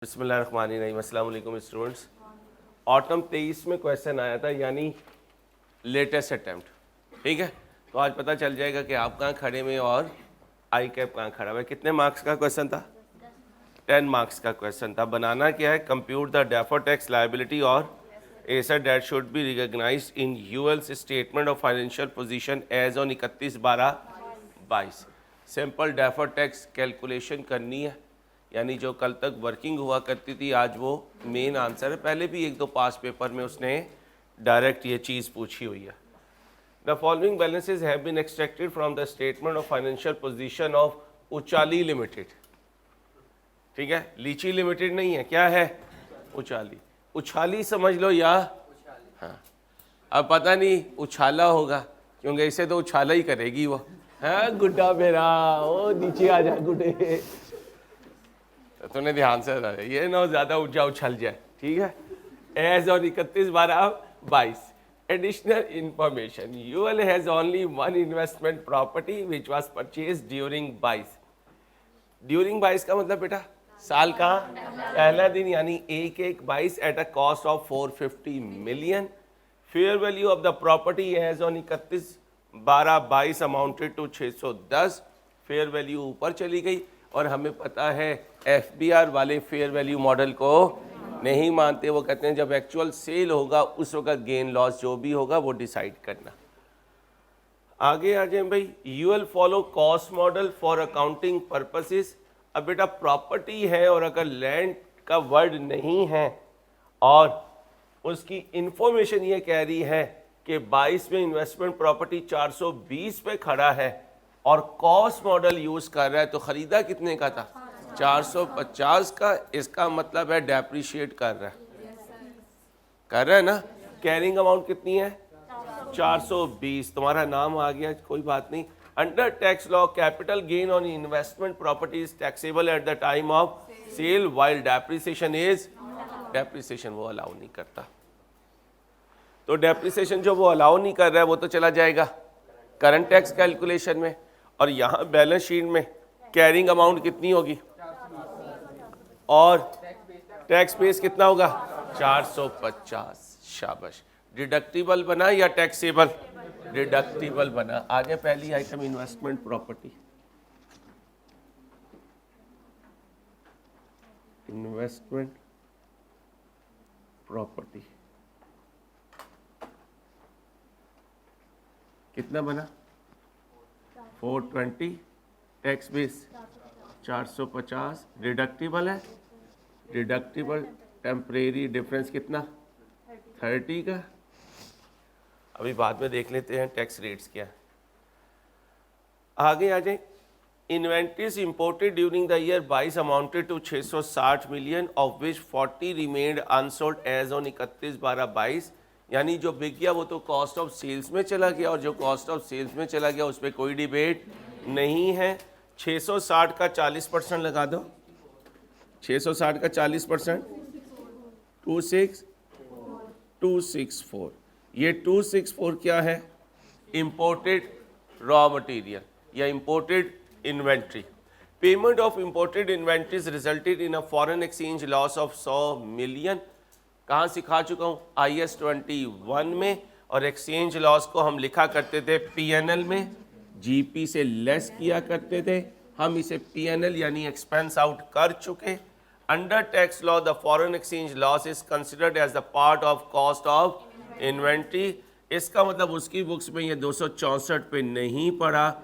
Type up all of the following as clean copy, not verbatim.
बिस्मिल्लाहिर्रहमानिर्रहीम। अस्सलाम वालेकुम स्टूडेंट्स। ऑटम 23 में क्वेश्चन आया था, यानी लेटेस्ट अटैम्प्ट। ठीक है, तो आज पता चल जाएगा कि आप कहाँ खड़े हुए और आई कैप कहाँ खड़ा हुआ है। कितने मार्क्स का क्वेश्चन था? 10 मार्क्स का क्वेश्चन था। बनाना क्या है? Compute the deferred tax liability और asset that should be recognised in UL's statement of financial position as on 31/12/22। Simple deferred tax calculation करनी है, यानी जो कल तक वर्किंग हुआ करती थी आज वो मेन आंसर है। पहले भी एक दो पास पेपर में उसने डायरेक्ट ये चीज़ पूछी हुई है। The following balances have been extracted from the statement of financial position of Uchali limited. ठीक है, लीची लिमिटेड नहीं है, क्या है? उचाली। उछाली समझ लो या हाँ, अब पता नहीं उछाला होगा क्योंकि इसे तो उछाला ही करेगी वो। हाँ गुड्डा मेरा, ओ नीचे आ जा गुड्डे। तो तूने ध्यान से रहा, ये ना ज़्यादा ऊंचा उछल जाए। ठीक है, एज और 31/12/22। Additional information, UL has only one investment property which was purchase during 22। During 22 का मतलब बेटा साल का पहला दिन, यानी 1/1/22 at a cost of 450 million. Fair value of the property as on 31/12/22 amounted to 610। Fair value ऊपर चली गई और हमें पता है एफबीआर वाले फेयर वैल्यू मॉडल को नहीं मानते। वो कहते हैं जब एक्चुअल सेल होगा उस वक्त गेन लॉस जो भी होगा वो डिसाइड करना। आगे आ जाए भाई, UL follow cost model for accounting purposes. अब बेटा प्रॉपर्टी है और अगर लैंड का वर्ड नहीं है और उसकी इंफॉर्मेशन ये कह रही है कि 22 में इन्वेस्टमेंट प्रॉपर्टी 420 पे खड़ा है और कॉस्ट मॉडल यूज कर रहा है, तो खरीदा कितने का था? 450 का। इसका मतलब है डेप्रिशिएट कर रहा है ना। कैरिंग अमाउंट कितनी है? 420। तुम्हारा नाम आ गया, कोई बात नहीं। Under tax law capital gain on investment property is taxable at the time of sale while depreciation वो अलाउ नहीं करता। तो डेप्रिसिएशन जो वो अलाउ नहीं कर रहा है वो तो चला जाएगा करंट टैक्स कैलकुलेशन में। और यहाँ बैलेंस शीट में कैरिंग अमाउंट कितनी होगी और टैक्स बेस कितना होगा? 450। शाबाश। डिडक्टिबल बना या टैक्सेबल? डिडक्टिबल बना। आगे पहली item investment property. Investment property कितना बना? 420। Tax base 450। डिडक्टिबल है, डिडक्टिबल टेम्परेरी डिफरेंस कितना? 30 का। अभी बाद में देख लेते हैं टैक्स रेट्स क्या है। आगे आ जाए, inventories imported during the year 22 amounted to 660 million of which 40 remained unsold as on 31/12/22। यानी जो बिक गया वो तो कॉस्ट ऑफ सेल्स में चला गया और जो कॉस्ट ऑफ सेल्स में चला गया उस पर कोई डिबेट नहीं है। 660 का 40% लगा दो। 660 का 40% 264। ये 264 क्या है? इंपोर्टेड रॉ मटेरियल या imported inventory. Payment of imported inventories resulted in a foreign exchange loss of 100 million. कहाँ सिखा चुका हूँ? IS 21 में। और एक्सचेंज लॉस को हम लिखा करते थे PNL में, GP से लेस किया करते थे। हम इसे PNL यानी एक्सपेंस आउट कर चुके। Under tax law the foreign exchange loss is considered as the part of cost of inventory. इसका मतलब उसकी बुक्स में ये 264 पे नहीं पड़ा,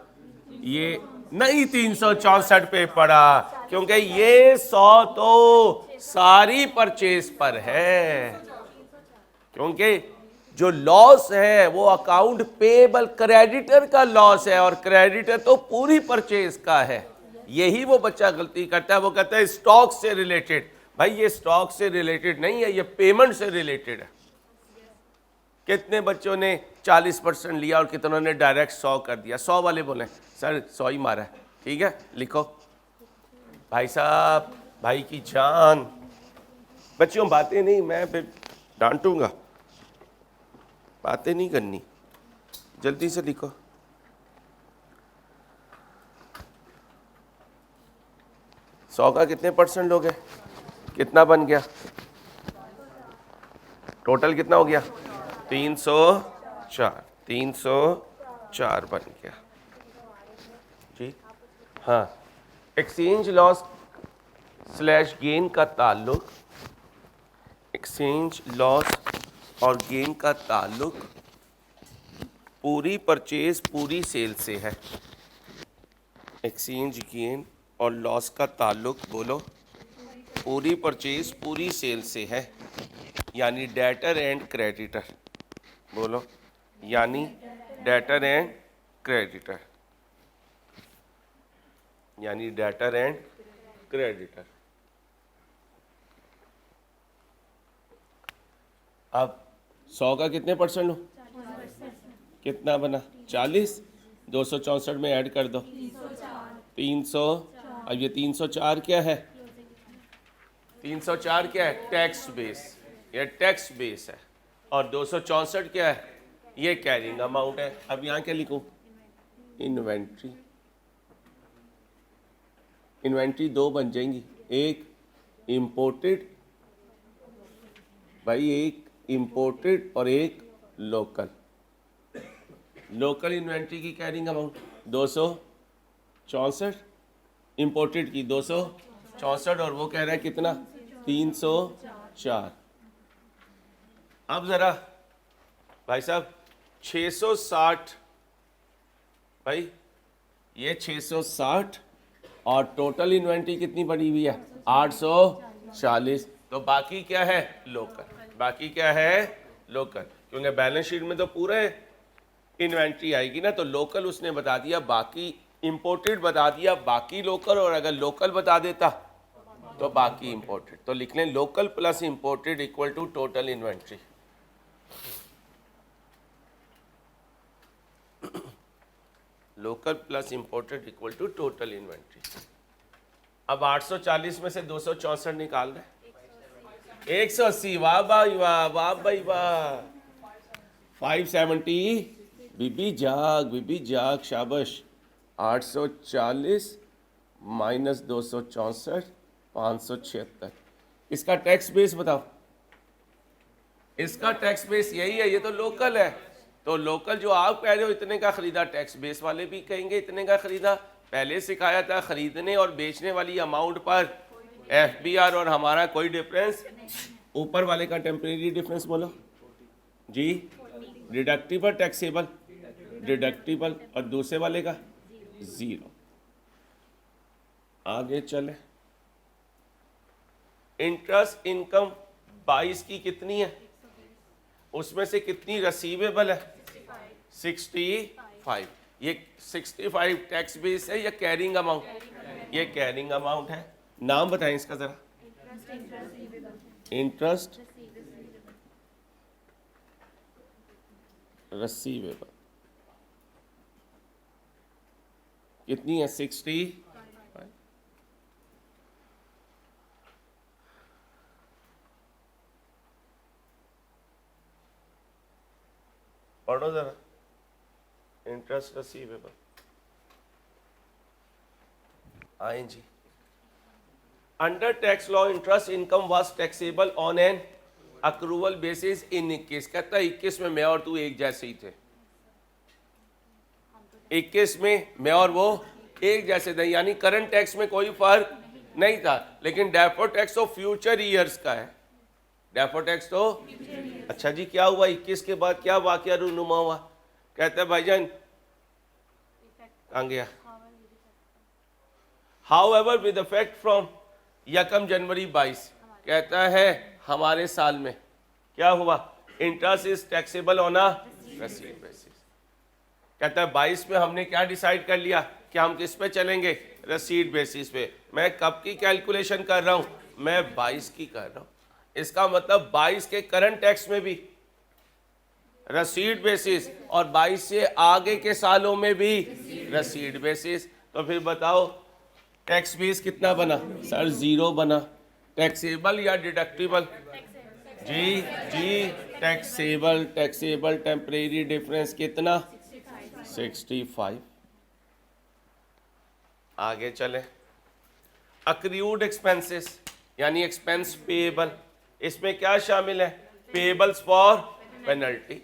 ये नहीं 364 पे पड़ा, क्योंकि ये 100 तो सारी परचेज पर है। क्योंकि जो लॉस है वो अकाउंट पेबल क्रेडिटर का लॉस है और क्रेडिटर तो पूरी परचेज का है। यही वो बच्चा गलती करता है, वो कहता है स्टॉक से रिलेटेड। भाई ये स्टॉक से रिलेटेड नहीं है, ये पेमेंट से रिलेटेड है। कितने बच्चों ने 40% लिया और कितनों ने डायरेक्ट 100 कर दिया? 100 वाले बोले सर 100 ही मारा है। ठीक है, लिखो भाई साहब, भाई की जान। बच्चों बातें नहीं, मैं फिर डांटूंगा, बातें नहीं करनी, जल्दी से लिखो। 100 का कितने % लोग हैं? कितना बन गया, टोटल कितना हो गया 304, 304 बन गया जी। हाँ, एक्सचेंज लॉस स्लैश गेन का ताल्लुक, एक्सचेंज लॉस और गेन का ताल्लुक पूरी परचेज पूरी सेल से है। एक्सचेंज गेन और लॉस का ताल्लुक बोलो पूरी परचेज पूरी सेल से है, यानी डेटर एंड क्रेडिटर, बोलो यानी डेटर एंड क्रेडिटर, यानी डेटर एंड क्रेडिटर। अब 100 का कितने परसेंट हो, कितना बना 40, 264 में ऐड कर दो 300। अब ये 304 क्या है, 304 क्या है टैक्स बेस, ये टैक्स बेस है, और 264 क्या है, ये कैरिंग अमाउंट है। अब यहाँ क्या लिखूं, इन्वेंट्री, इन्वेंट्री दो बन जाएंगी, एक इंपोर्टेड, भाई एक इंपोर्टेड और एक लोकल। लोकल इन्वेंट्री की कैरिंग अमाउंट 264, इंपोर्टेड की 264, और वो कह रहा है कितना 304। अब जरा भाई साहब 660, भाई ये 660 और टोटल इन्वेंट्री कितनी पड़ी हुई है 840, तो बाकी क्या है लोकल, बाकी क्या है लोकल, क्योंकि बैलेंस शीट में तो पूरे इन्वेंट्री आएगी ना, तो लोकल उसने बता दिया, बाकी इंपोर्टेड बता दिया, बाकी लोकल, और अगर लोकल बता देता तो बाकी इंपोर्टेड। तो लिख लें local plus imported equal to total inventory. Local plus imported equal to total inventory. अब 840 में से 264 निकाल रहे 180, वाह भाई वाह, वाह भाई वाह, 570, बीबी जाग शाबाश। 840 माइनस 264 576। इसका टैक्स बेस बताओ, इसका टैक्स बेस यही है, ये तो लोकल है। तो लोकल जो आप कह रहे हो इतने का खरीदा, टैक्स बेस वाले भी कहेंगे इतने का खरीदा। पहले सिखाया था खरीदने और बेचने वाली अमाउंट पर एफबीआर और हमारा कोई डिफरेंस, ऊपर वाले का टेम्परेरी डिफरेंस बोलो जी, डिडक्टिबल टैक्सेबल डिडक्टिबल, और दूसरे वाले का जीरो। आगे चले, इंटरेस्ट इनकम 22 की कितनी है, उसमें से कितनी रिसीवेबल है 65। ये 65 टैक्स बेस है या कैरिंग अमाउंट, ये कैरिंग अमाउंट है। नाम बताएं इसका जरा, इंटरेस्ट रिसीवेबल कितनी है 65। पढ़ो जरा, interest receivable ING. Under tax law interest income was taxable on an accrual basis in 21। कहता है 21 में मैं और तू एक जैसे ही थे, 21 में मैं और वो एक जैसे थे, यानी करंट टैक्स में कोई फर्क नहीं था। लेकिन डेफर्ड टैक्स तो फ्यूचर ईयर्स का है, डेफर्ड टैक्स तो अच्छा जी क्या हुआ 21 के बाद क्या वाकया रूनुमा हुआ। कहते हैं भाईजान कहाँ गया, हाउएवर विद इफेक्ट फ्रॉम यकम जनवरी 22, कहता है हमारे साल में क्या हुआ, interest is taxable on a receipt basis. कहता है 22 में हमने क्या डिसाइड कर लिया कि हम किस पे चलेंगे, रिसीट बेसिस पे। मैं कब की कैलकुलेशन कर रहा हूं, मैं 22 की कर रहा हूं। इसका मतलब 22 के करंट टैक्स में भी रिसीट बेसिस, और 22 से आगे के सालों में भी रिसीट बेसिस। तो फिर बताओ टैक्स बेस कितना बना सर, जीरो बना। टैक्सेबल या डिडक्टिबल, जी जी टैक्सेबल, टैक्सेबल टेम्परेरी डिफरेंस कितना 65। आगे चले, अक्रूड एक्सपेंसेस यानी एक्सपेंस पेएबल। इसमें क्या शामिल है? Payables for penalty,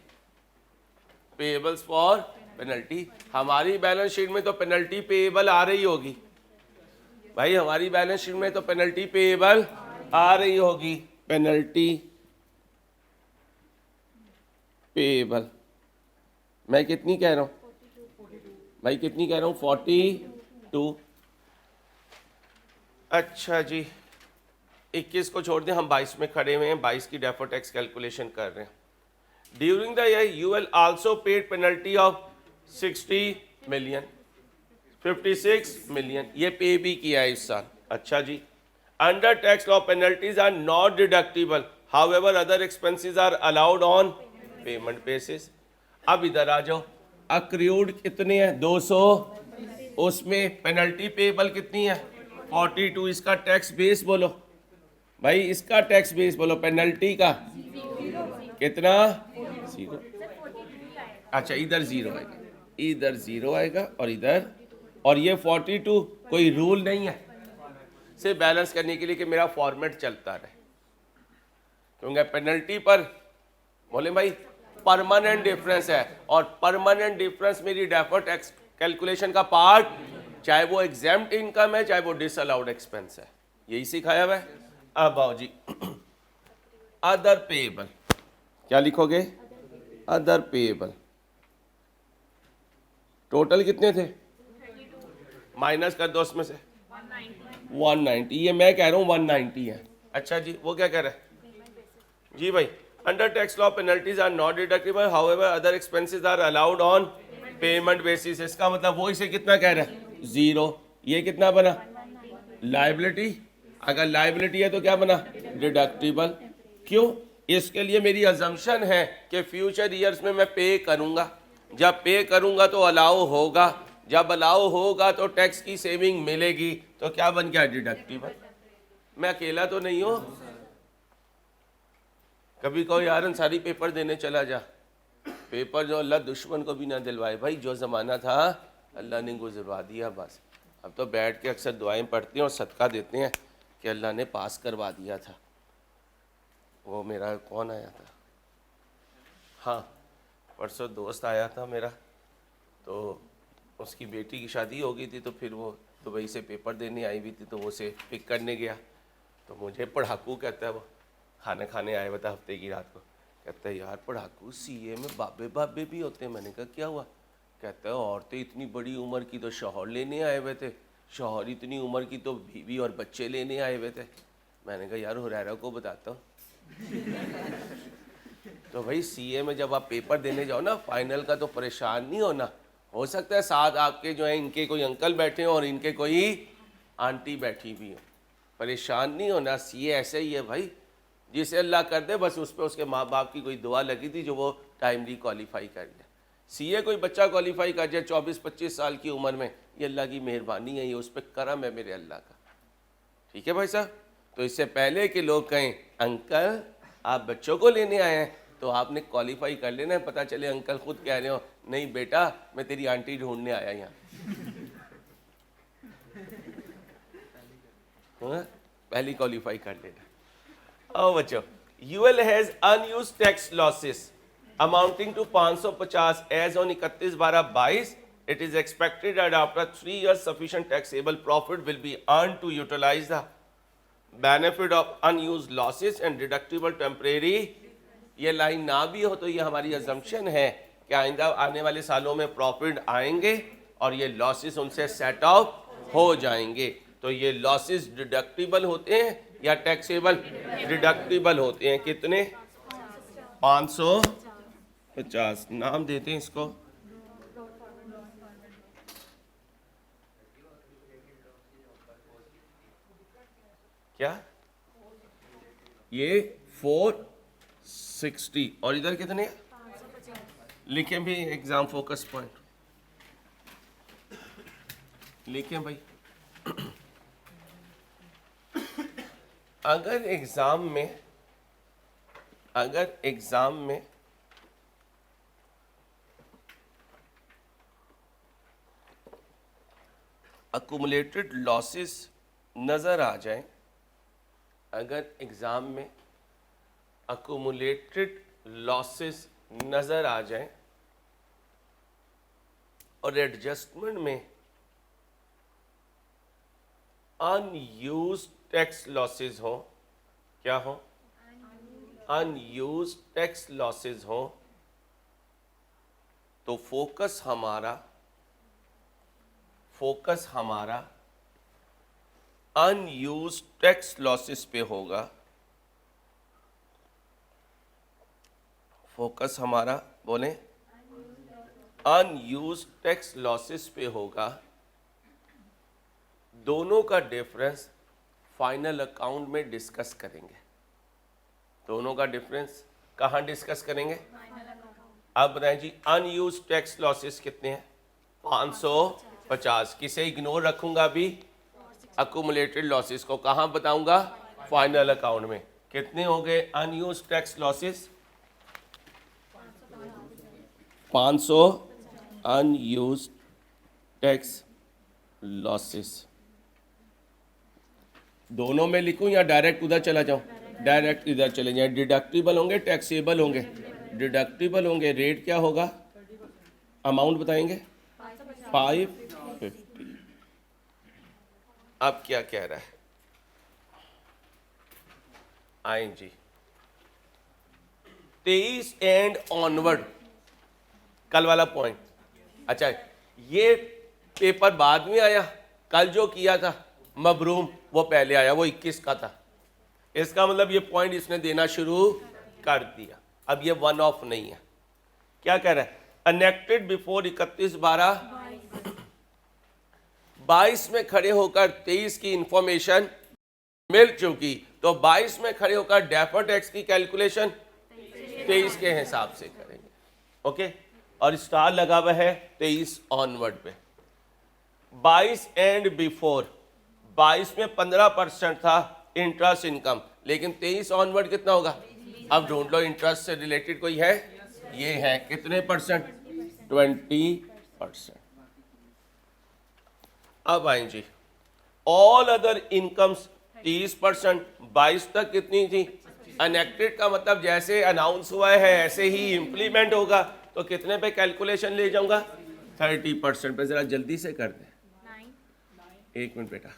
payables for penalty. हमारी बैलेंस शीट में तो पेनल्टी पेएबल आ रही होगी भाई, हमारी बैलेंस शीट में तो पेनल्टी पेएबल आ रही होगी, पेनल्टी पेएबल। मैं कितनी कह रहा हूं भाई, कितनी कह रहा हूं? 42। अच्छा जी, 21 को छोड़ दें, हम 22 में खड़े हुए हैं, 22 की डेफर्ड टैक्स कैलकुलेशन कर रहे हैं। During the year you will also paid penalty of 60 million, 56 million, ये पे भी किया है इस साल। अच्छा जी, under tax law penalties are not deductible, however other expenses are allowed on payment basis. अब इधर आ जाओ, अक्रूड कितने हैं? 200, उसमें पेनल्टी पेबल कितनी है? 42। इसका टैक्स बेस बोलो भाई, इसका टैक्स बेस बोलो, पेनल्टी का कितना? 0। अच्छा, इधर 0 आएगा, इधर 0 आएगा और इधर, और ये 42। कोई रूल नहीं है, सिर्फ बैलेंस करने के लिए कि मेरा फॉर्मेट चलता रहे, क्योंकि पेनल्टी पर बोले भाई परमानेंट डिफरेंस है, और परमानेंट डिफरेंस मेरी डेफर्ड टैक्स कैलकुलेशन का पार्ट, चाहे वो एग्जेम्प्ट इनकम है, चाहे वो डिसअलाउड एक्सपेंस है, यही सिखाया हुआ है। अब आओ जी, अदर पेएबल, क्या लिखोगे? Other payable. टोटल कितने थे? माइनस कर दो उसमें से 190। ये मैं कह रहा हूँ 190 है। अच्छा जी, वो क्या कह रहा है जी भाई? Under tax law penalties are not deductible, however other expenses are allowed on payment basis. इसका मतलब वो इसे कितना कह रहा है? 0। ये कितना बना? लायबिलिटी। अगर लायबिलिटी है तो क्या बना? डिडक्टिबल। क्यों? इसके लिए मेरी अजम्पशन है कि फ्यूचर ईयर्स में मैं पे करूंगा, जब पे करूंगा तो अलाउ होगा, जब अलाउ होगा तो टैक्स की सेविंग मिलेगी, तो क्या बन गया? डिडक्टिबल। मैं अकेला तो नहीं हूं। कभी कहो यार अंसारी पेपर देने चला जा, पेपर जो अल्लाह दुश्मन को भी ना दिलवाए भाई, जो ज़माना था अल्लाह ने गुजरवा दिया बस। अब तो बैठ के अक्सर दुआएं पढ़ते हैं और सदका देते हैं कि अल्लाह ने पास करवा दिया था। वो मेरा कौन आया था, हाँ परसों दोस्त आया था मेरा, तो उसकी बेटी की शादी हो गई थी, तो फिर वो दुबई से पेपर देने आई हुई थी, तो वो उसे पिक करने गया, तो मुझे पढ़ाकू कहता है, वो खाना खाने आया हुआ था हफ्ते की रात को, कहता है यार पढ़ाकू सीए में बाबे बाबे भी होते हैं। मैंने कहा क्या हुआ? कहता है औरतें इतनी बड़ी उम्र की तो शौहर लेने आए हुए थे, शौहर इतनी उम्र की तो बीवी और बच्चे लेने आए हुए थे। मैंने कहा यार हुरैरा को बताता हूँ। तो भाई सीए में जब आप पेपर देने जाओ ना फाइनल का, तो परेशान नहीं होना। हो सकता है साथ आपके जो है इनके कोई अंकल बैठे हो और इनके कोई आंटी बैठी भी हो, परेशान नहीं होना। सीए ऐसे ही है भाई, जिसे अल्लाह कर दे बस उस पर उसके माँ बाप की कोई दुआ लगी थी जो वो टाइमली क्वालिफाई कर ले। सीए कोई बच्चा क्वालिफाई कर जाए 24-25 साल की उम्र में, ये अल्लाह की मेहरबानी है, ये उस पर करम है मेरे अल्लाह का। ठीक है भाई साहब। तो इससे पहले कि लोग कहें अंकल आप बच्चों को लेने आए हैं, तो आपने क्वालिफाई कर लेना है। पता चले अंकल खुद कह रहे हो नहीं बेटा मैं तेरी आंटी ढूंढने आया यहाँ। पहली क्वालिफाई कर लेना। ओ बच्चों, UL has unused tax losses amounting to 550 as on 31/12/22. It is expected that after 3 years sufficient taxable profit will be earned to utilize the benefit of unused losses and deductible temporary. ये line ना भी हो तो ये हमारी assumption है कि आइंदा आने वाले सालों में प्रॉफिट आएंगे और ये लॉसेस उनसे सेट ऑफ हो जाएंगे। तो ये लॉसेस डिडक्टिबल होते हैं या टैक्सेबल? डिडक्टिबल होते हैं। कितने? 550। नाम देते हैं इसको, क्या ये 460 और इधर कितने लिखें भी? एग्जाम फोकस पॉइंट लिखें भाई। अगर एग्जाम में अकुमुलेटेड लॉसेस नजर आ जाए अगर एग्ज़ाम में अक्यूमुलेटेड लॉसेस नज़र आ जाएं और एडजस्टमेंट में अनयूज्ड टैक्स लॉसेस हो, क्या हो, अनयूज्ड टैक्स लॉसेस हो, तो फोकस हमारा अनयूज्ड टैक्स लॉसेस पे होगा। फोकस हमारा बोले अनयूज्ड टैक्स लॉसेस पे होगा। दोनों का डिफरेंस फाइनल अकाउंट में डिस्कस करेंगे। दोनों का डिफरेंस कहाँ डिस्कस करेंगे? अब बताएं जी, अनयूज्ड टैक्स लॉसेस कितने हैं? 550। किसे इग्नोर रखूंगा अभी? अक्यूमुलेटेड लॉसेस को। कहाँ बताऊंगा? फाइनल अकाउंट में। कितने हो गए unused tax losses? 500 unused tax losses. दोनों में लिखूं या डायरेक्ट उधर चला जाऊं? डायरेक्ट इधर चले जाएं। डिडक्टिबल होंगे, टैक्सेबल होंगे? डिडक्टिबल होंगे। रेट क्या होगा? अमाउंट बताएंगे? 550। अब क्या कह रहा है? आएं जी, 23 एंड ऑनवर्ड, कल वाला पॉइंट। अच्छा, ये पेपर बाद में आया, कल जो किया था मबरूम वो पहले आया, वो 21 का था। इसका मतलब ये पॉइंट इसने देना शुरू कर दिया। अब ये वन ऑफ नहीं है। क्या कह रहा है? अनेक्टेड बिफोर 31/12/22 में खड़े होकर 23 की इंफॉर्मेशन मिल चुकी, तो 22 में खड़े होकर डेफर्ड टैक्स की कैलकुलेशन 23 के हिसाब से करेंगे। ओके, और स्टार लगा हुआ है 23 ऑनवर्ड पे। 22 एंड बिफोर, 22 में 15% था इंटरेस्ट इनकम, लेकिन 23 ऑनवर्ड कितना होगा? अब ढूंढ लो, इंटरेस्ट से रिलेटेड कोई है? ये है। कितने परसेंट? 20%। अब आए जी, ऑल अदर इनकम्स 30%। 22 तक कितनी थी? अनेक्टेड का मतलब जैसे अनाउंस हुआ है ऐसे ही इंप्लीमेंट होगा, तो कितने पे कैलकुलेशन ले जाऊंगा? 30% पे। जरा जल्दी से कर दे। 1 मिनट बेटा।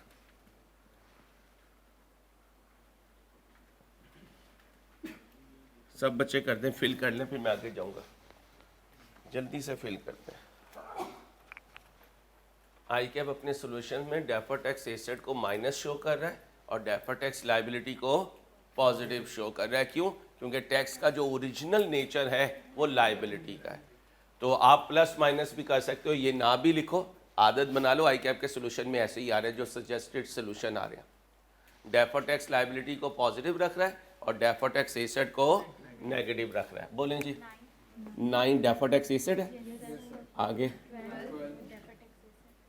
सब बच्चे कर दें, फिल कर लें, फिर मैं आगे जाऊंगा। जल्दी से फिल करते हैं। आई कैप अपने सॉल्यूशन में डेफर्ड टैक्स एसेट को माइनस शो कर रहा है और डेफर्ड टैक्स लायबिलिटी को पॉजिटिव शो कर रहा है। क्यों? क्योंकि टैक्स का जो ओरिजिनल नेचर है वो लायबिलिटी का है। तो आप प्लस माइनस भी कर सकते हो, ये ना भी लिखो, आदत बना लो। आई कैप के सोल्यूशन में ऐसे ही आ रहे हैं जो सजेस्टेड सोल्यूशन आ रहे हैं। डेफर्ड टैक्स लायबिलिटी को पॉजिटिव रख रहा है और डेफर्ड टैक्स एसेट को नेगेटिव रख रहा है। बोलें जी। 9 डेफर्ड टैक्स एसेट है। आगे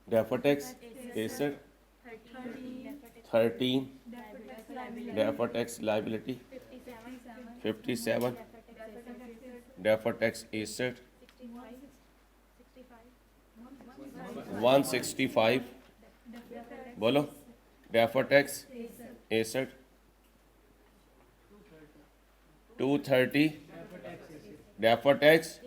deferred tax asset, 13 deferred tax liability, 57 deferred tax asset, 165 बोलो deferred tax asset, 230 deferred tax.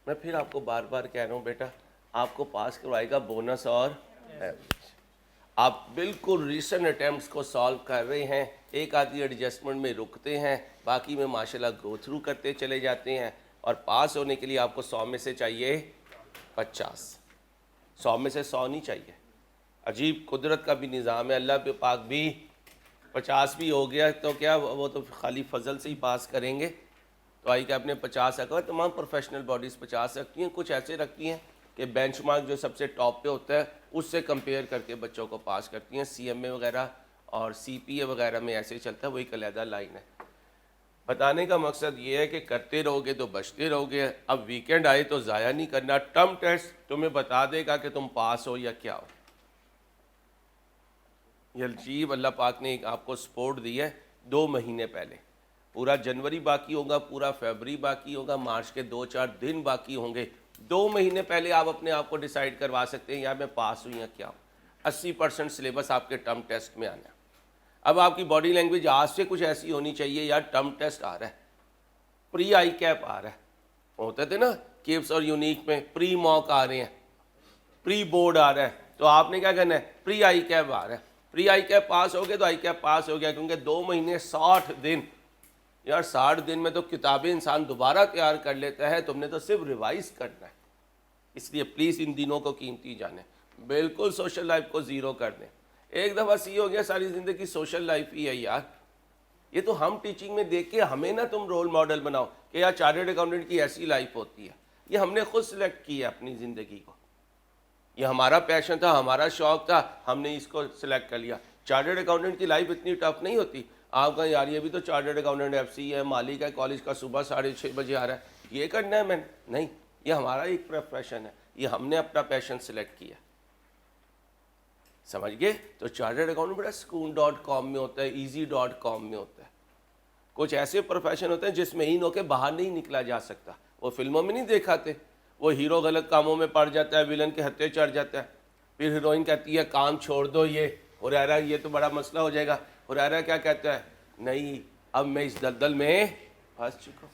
मैं फिर आपको बार बार कह रहा हूँ बेटा, आपको पास करवाएगा बोनस और एवरेज। आप बिल्कुल रिसेंट अटैम्प्ट्स को सॉल्व कर रहे हैं, एक आधी एडजस्टमेंट में रुकते हैं, बाकी में माशाल्लाह गो थ्रू करते चले जाते हैं। और पास होने के लिए आपको 100 में से चाहिए 50, 100 में से 100 नहीं चाहिए। अजीब कुदरत का भी निज़ाम है। अल्लाह पे पाक भी 50 भी हो गया तो क्या, वो तो खाली फजल से ही पास करेंगे। तो आई कि आपने 50 रखा। तमाम प्रोफेशनल बॉडीज़ 50 रखती हैं, कुछ ऐसे रखती हैं कि बेंचमार्क जो सबसे टॉप पे होता है उससे कंपेयर करके बच्चों को पास करती हैं। CMA वगैरह और CPA वगैरह में ऐसे ही चलता है, वही कलैदा लाइन है। बताने का मकसद ये है कि करते रहोगे तो बचते रहोगे। अब वीकेंड आए तो ज़ाया नहीं करना। टर्म टेस्ट तुम्हें बता देगा कि तुम पास हो या क्या हो। ये अजीब अल्लाह पाक ने आपको सपोर्ट दी है। 2 महीने पहले पूरा जनवरी बाकी होगा, पूरा फरवरी बाकी होगा, मार्च के 2-4 दिन बाकी होंगे। 2 महीने पहले आप अपने आप को डिसाइड करवा सकते हैं यार मैं पास हूँ या क्या हूँ। 80% सिलेबस आपके टर्म टेस्ट में आना है। अब आपकी बॉडी लैंग्वेज आज से कुछ ऐसी होनी चाहिए, यार टर्म टेस्ट आ रहा है, प्री आई कैप आ रहा है, होते थे ना किप्स और यूनिक में प्री मॉक आ रहे हैं, प्री बोर्ड आ रहा है, तो आपने क्या करना है, प्री आई कैप आ रहा है, प्री आई कैप पास हो गए तो आई कैप पास हो गया, क्योंकि 2 महीने 60 दिन, यार 60 दिन में तो किताबें इंसान दोबारा तैयार कर लेता है, तुमने तो सिर्फ रिवाइज करना है। इसलिए प्लीज़ इन दिनों को कीमती जाने, बिल्कुल सोशल लाइफ को ज़ीरो कर दें। एक दफ़ा सी हो गया सारी ज़िंदगी सोशल लाइफ ही है यार, ये तो हम टीचिंग में देख के हमें ना तुम रोल मॉडल बनाओ कि यार चार्टर्ड अकाउंटेंट की ऐसी लाइफ होती है, ये हमने खुद सिलेक्ट किया अपनी ज़िंदगी को, ये हमारा पैशन था, हमारा शौक था, हमने इसको सिलेक्ट कर लिया। चार्टर्ड अकाउंटेंट की लाइफ इतनी टफ नहीं होती। आप कहें यार ये भी तो चार्टर्ड अकाउंटेंट FC है, मालिक है कॉलेज का, सुबह 6:30 बजे आ रहा है, ये करना है मैंने, नहीं, ये हमारा एक प्रोफेशन है, ये हमने अपना पैशन सिलेक्ट किया, समझ गए। तो चार्टर्ड अकाउंटेंट बड़ा Skoon.com में होता है, easy.com में होता है। कुछ ऐसे प्रोफेशन होते हैं जिसमें इन होकर बाहर नहीं निकला जा सकता। वो फिल्मों में नहीं दिखाते, वो हीरो गलत कामों में पड़ जाता है, विलन के हत्थे चढ़ जाता है, फिर हीरोइन कहती है काम छोड़ दो, ये हुरैरा ये तो बड़ा मसला हो जाएगा। हुरैरा क्या कहता है, नहीं अब मैं इस दलदल में फंस चुका हूँ,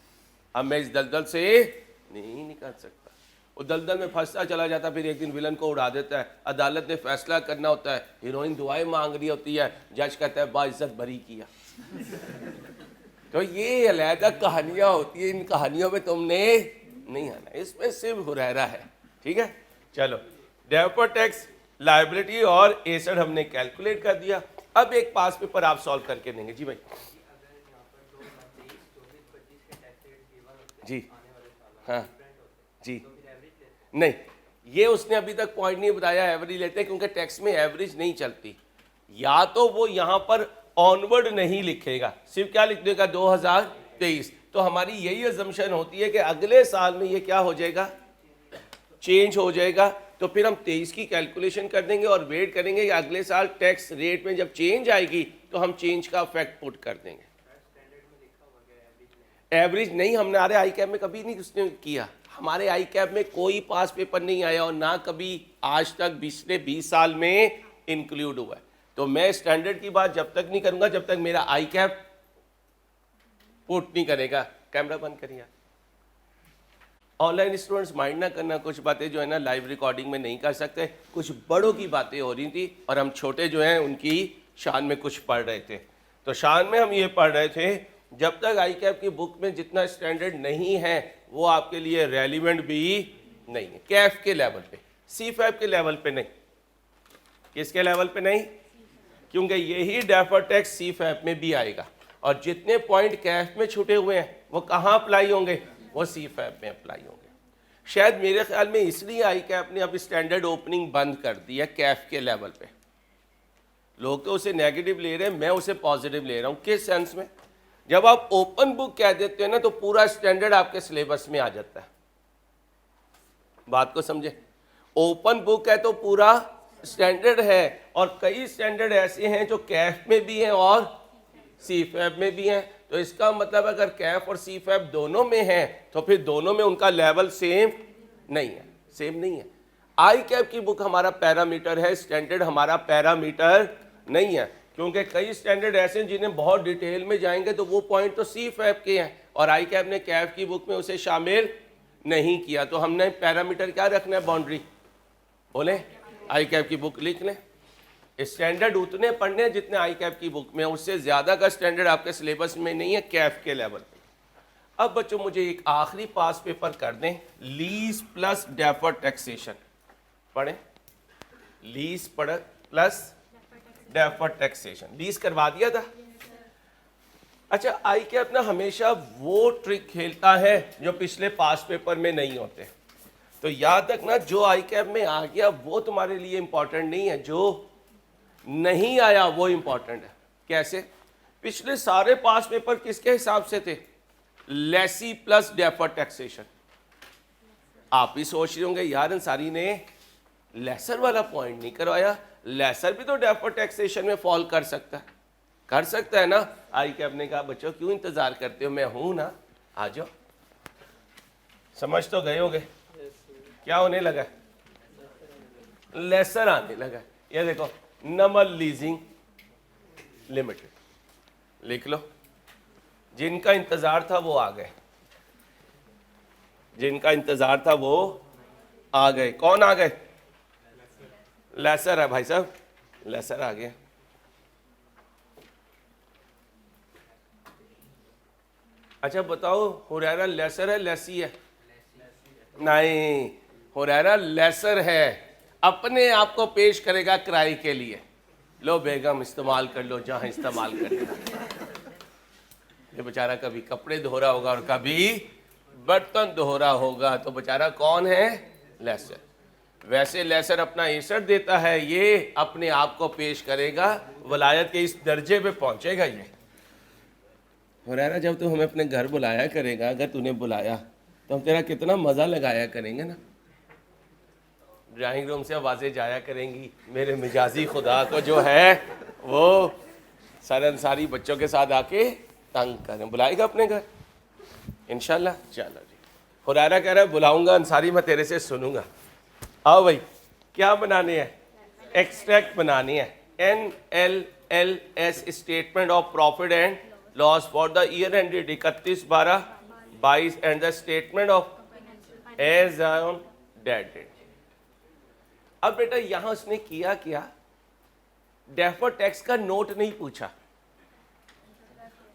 अब मैं इस दलदल से नहीं निकल सकता। वो दलदल में फंसता चला जाता, फिर एक दिन विलन को उड़ा देता है, अदालत ने फैसला करना होता है, हीरोइन दुआएं मांग रही होती है, जज कहता है बाइज्जत बरी किया। तो ये अलग कहानियाँ होती है, इन कहानियों में तुमने नहीं आना, इसमें सिर्फ हुरैरा है, ठीक है। चलो डेफर्ड टैक्स, लायबिलिटी और एसेट हमने कैलकुलेट कर दिया। अब एक पास पेपर आप सॉल्व करके देंगे जी भाई। जी हाँ जी, नहीं ये उसने अभी तक पॉइंट नहीं बताया एवरेज लेते, क्योंकि टैक्स में एवरेज नहीं चलती। या तो वो यहाँ पर ऑनवर्ड नहीं लिखेगा, सिर्फ क्या लिख देगा 2023, तो हमारी यही अजम्पशन होती है कि अगले साल में ये क्या हो जाएगा, चेंज हो जाएगा। तो फिर हम 23 की कैलकुलेशन कर देंगे और वेट करेंगे कि अगले साल टैक्स रेट में जब चेंज आएगी तो हम चेंज का इफेक्ट पुट कर देंगे। एवरेज नहीं, हमने हमारे आई कैप में कभी नहीं उसने किया, हमारे आई कैप में कोई पास पेपर नहीं आया और ना कभी आज तक पिछले 20 साल में इंक्लूड हुआ है। तो मैं स्टैंडर्ड की बात जब तक नहीं करूंगा जब तक मेरा आई कैप पुट नहीं करेगा। कैमरा बंद करिए। ऑनलाइन स्टूडेंट्स माइंड ना करना, कुछ बातें जो है ना लाइव रिकॉर्डिंग में नहीं कर सकते, कुछ बड़ों की बातें हो रही थी और हम छोटे जो हैं उनकी शान में कुछ पढ़ रहे थे। तो शान में हम ये पढ़ रहे थे, जब तक आई कैप की बुक में जितना स्टैंडर्ड नहीं है वो आपके लिए रेलिवेंट भी नहीं है। कैफ के लेवल पे, CFAP के लेवल पे नहीं। किसके लेवल पे नहीं? क्योंकि यही डेफर्ड टैक्स CFAP में भी आएगा और जितने पॉइंट कैफ में छूटे हुए हैं वो कहाँ अप्लाई होंगे, वो CFAP में अप्लाई होंगे। शायद मेरे ख्याल में इसलिए आई कैप ने अब स्टैंडर्ड ओपनिंग बंद कर दी है कैफ के लेवल पे। लोग तो उसे नेगेटिव ले रहे हैं, मैं उसे पॉजिटिव ले रहा हूँ। किस सेंस में? जब आप ओपन बुक कह देते हैं ना तो पूरा स्टैंडर्ड आपके सिलेबस में आ जाता है। बात को समझे, ओपन बुक है तो पूरा स्टैंडर्ड है और कई स्टैंडर्ड ऐसे हैं जो कैफ में भी हैं और CFAP में भी हैं। तो इसका मतलब अगर कैफ और CFAP दोनों में है तो फिर दोनों में उनका लेवल सेम नहीं है, सेम नहीं है। आई कैप की बुक हमारा पैरामीटर है, स्टैंडर्ड हमारा पैरामीटर नहीं है, क्योंकि कई स्टैंडर्ड ऐसे हैं जिन्हें बहुत डिटेल में जाएंगे तो वो पॉइंट तो CFAP के हैं और आई कैप ने कैफ की बुक में उसे शामिल नहीं किया। तो हमने पैरामीटर क्या रखना है, बाउंड्री बोले, आई कैप की बुक लिख लें। स्टैंडर्ड उतने पढ़ने हैं जितने आई कैप की बुक में, उससे ज़्यादा का स्टैंडर्ड आपके सिलेबस में नहीं है कैफ के लेवल पे। अब बच्चों मुझे एक आखिरी पास पेपर कर दें, लीज प्लस डेफर्ड टैक्सेशन पढ़ें। Lease plus deferred taxation, lease करवा दिया था। अच्छा, आई कैप ना हमेशा वो ट्रिक खेलता है जो पिछले पास पेपर में नहीं होते। तो याद रखना, जो आई कैप में आ गया वो तुम्हारे लिए इंपॉर्टेंट नहीं है, जो नहीं आया वो इंपॉर्टेंट है। कैसे? पिछले सारे पास पेपर किसके हिसाब से थे? Lessee plus deferred taxation. आप भी सोच रहे होंगे यार अंसारी ने लेसर वाला पॉइंट नहीं करवाया, लेसर भी तो डेफर्ड टैक्सेशन में फॉल कर सकता है, कर सकता है ना। आई कैप ने कहा बच्चों क्यों इंतजार करते हो, मैं हूं ना, आ जाओ। समझ तो गए होगे क्या होने लगा, लेसर आने लगा। ये देखो नमल लीजिंग लिमिटेड, लिख लो। जिनका इंतजार था वो आ गए, जिनका इंतजार था वो आ गए। कौन आ गए? लेसर है भाई साहब, लेसर आ गए। अच्छा बताओ, हुरैरा लेसर है लेसी है? नहीं, हुरैरा लेसर है, अपने आप को पेश करेगा किराए के लिए। लो बेगम इस्तेमाल कर लो जहां इस्तेमाल करना। ये बेचारा कभी कपड़े धो रहा होगा और कभी बर्तन धो रहा होगा, तो बेचारा कौन है? लेसर। वैसे लेसर अपना एसर देता है, ये अपने आप को पेश करेगा, वलायत के इस दर्जे पे पहुंचेगा ये। हुरैरा जब तू हमें अपने घर बुलाया करेगा, अगर तूने बुलाया तो हम तेरा कितना मज़ा लगाया करेंगे ना। ड्राइंग रूम से आवाज़ें जाया करेंगी, मेरे मिजाजी खुदा को जो है वो सारे अंसारी बच्चों के साथ आके तंग करें। बुलाएगा अपने घर इंशाल्लाह। चलो जी, हुरैरा कह रहा है बुलाऊंगा अंसारी, मैं तेरे से सुनूंगा। आओ भाई, क्या बनाने हैं? एक्सट्रैक्ट बनानी है। NLLS statement of profit and loss for the year ended 31/12/22 and the statement of as on that date. अब बेटा यहां उसने किया क्या, डेफर्ड टैक्स का नोट नहीं पूछा,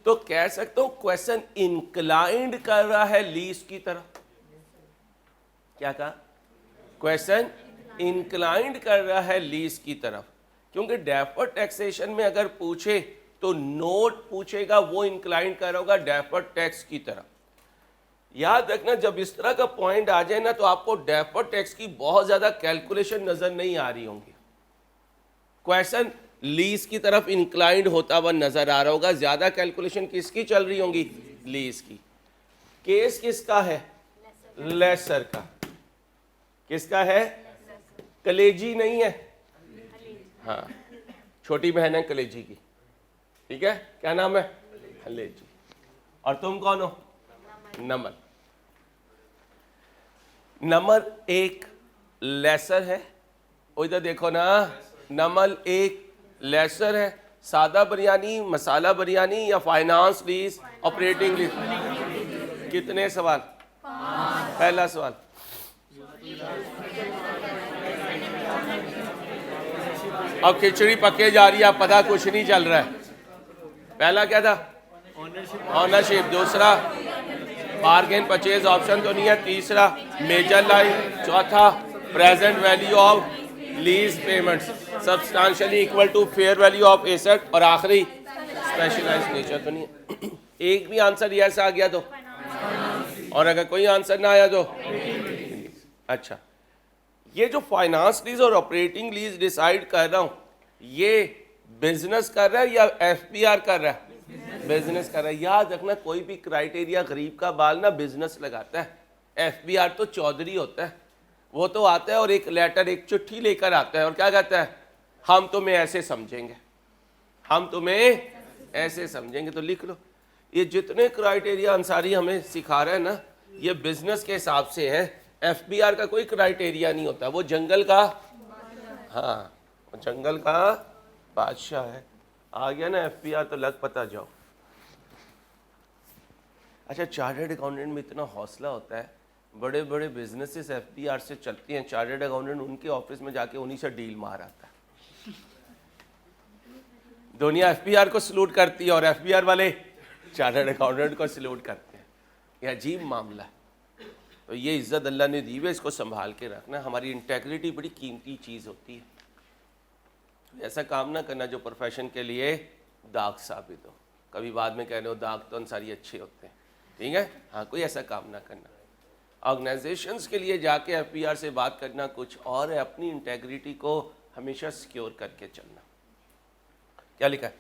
तो कह सकते हो क्वेश्चन इंक्लाइंड कर रहा है लीज की तरफ। क्या कहा? क्वेश्चन इंक्लाइंड कर रहा है लीज की तरफ, क्योंकि डेफर्ड टैक्सेशन में अगर पूछे तो नोट पूछेगा, वो इंक्लाइंड कर रहा होगा डेफर्ड टैक्स की तरफ। याद रखना, जब इस तरह का पॉइंट आ जाए ना, तो आपको डेफर्ड टैक्स की बहुत ज्यादा कैलकुलेशन नजर नहीं आ रही होंगी। क्वेश्चन लीज की तरफ इंक्लाइंड होता हुआ नजर आ रहा होगा, ज्यादा कैलकुलेशन किसकी चल रही होंगी? लीज की। केस किसका है? लेसर का। किसका है? कलेजी नहीं है, हाँ, छोटी बहन है कलेजी की, ठीक है। क्या नाम है? कलेजी। और तुम कौन हो? नमल। नमल एक लेसर है, वो इधर देखो ना, नमल एक लेसर है। सादा बिरयानी, मसाला बिरयानी या फाइनेंस लीज, ऑपरेटिंग लीज? कितने सवाल? पहला सवाल, अब खिचड़ी पके जा रही है, पता कुछ नहीं चल रहा है। पहला क्या था? ऑनरशिप। दूसरा बार्गेन परचेज ऑप्शन तो नहीं है। तीसरा मेजर लाइन। चौथा present value of lease payments substantially equal to fair value of asset. और आखिरी स्पेशलाइज्ड नेचर तो नहीं है। एक भी आंसर यस आ गया तो, और अगर कोई आंसर ना आया तो अच्छा। ये जो फाइनेंस लीज और ऑपरेटिंग लीज डिसाइड कर रहा हूं, ये बिजनेस कर रहा है या एफपीआर कर रहा है? बिजनेस कर रहा है। याद रखना, कोई भी क्राइटेरिया गरीब का बाल ना बिजनेस लगाता है। एफपीआर तो चौधरी होता है, वो तो आता है और एक लेटर, एक चिट्ठी लेकर आता है और क्या कहता है? हम तुम्हें ऐसे समझेंगे, हम तुम्हें ऐसे समझेंगे। तो लिख लो, ये जितने क्राइटेरिया अंसारी हमें सिखा रहे हैं ना, ये बिजनेस के हिसाब से है। एफबीआर का कोई क्राइटेरिया नहीं होता, वो जंगल का, हाँ, वो जंगल का बादशाह है। आ गया ना एफबीआर, तो लग पता जाओ। अच्छा, चार्टर्ड अकाउंटेंट में इतना हौसला होता है, बड़े बड़े बिजनेसेस एफबीआर से चलती हैं, चार्टर्ड अकाउंटेंट उनके ऑफिस में जाके उन्हीं से डील मार आता है। दुनिया एफबीआर को सलूट करती है और एफबीआर वाले चार्टर्ड अकाउंटेंट को सलूट करते हैं। ये अजीब मामला है। तो ये इज्जत अल्लाह ने दी है, इसको संभाल के रखना। हमारी इंटेग्रिटी बड़ी कीमती चीज़ होती है। ऐसा काम ना करना जो प्रोफेशन के लिए दाग साबित हो। कभी बाद में कह रहे हो दाग तो अंसारी अच्छे होते हैं, ठीक है, हाँ, कोई ऐसा काम ना करना। ऑर्गेनाइजेशंस के लिए जाके एफपीआर से बात करना कुछ और है, अपनी इंटेग्रिटी को हमेशा सिक्योर करके चलना। क्या लिखा है?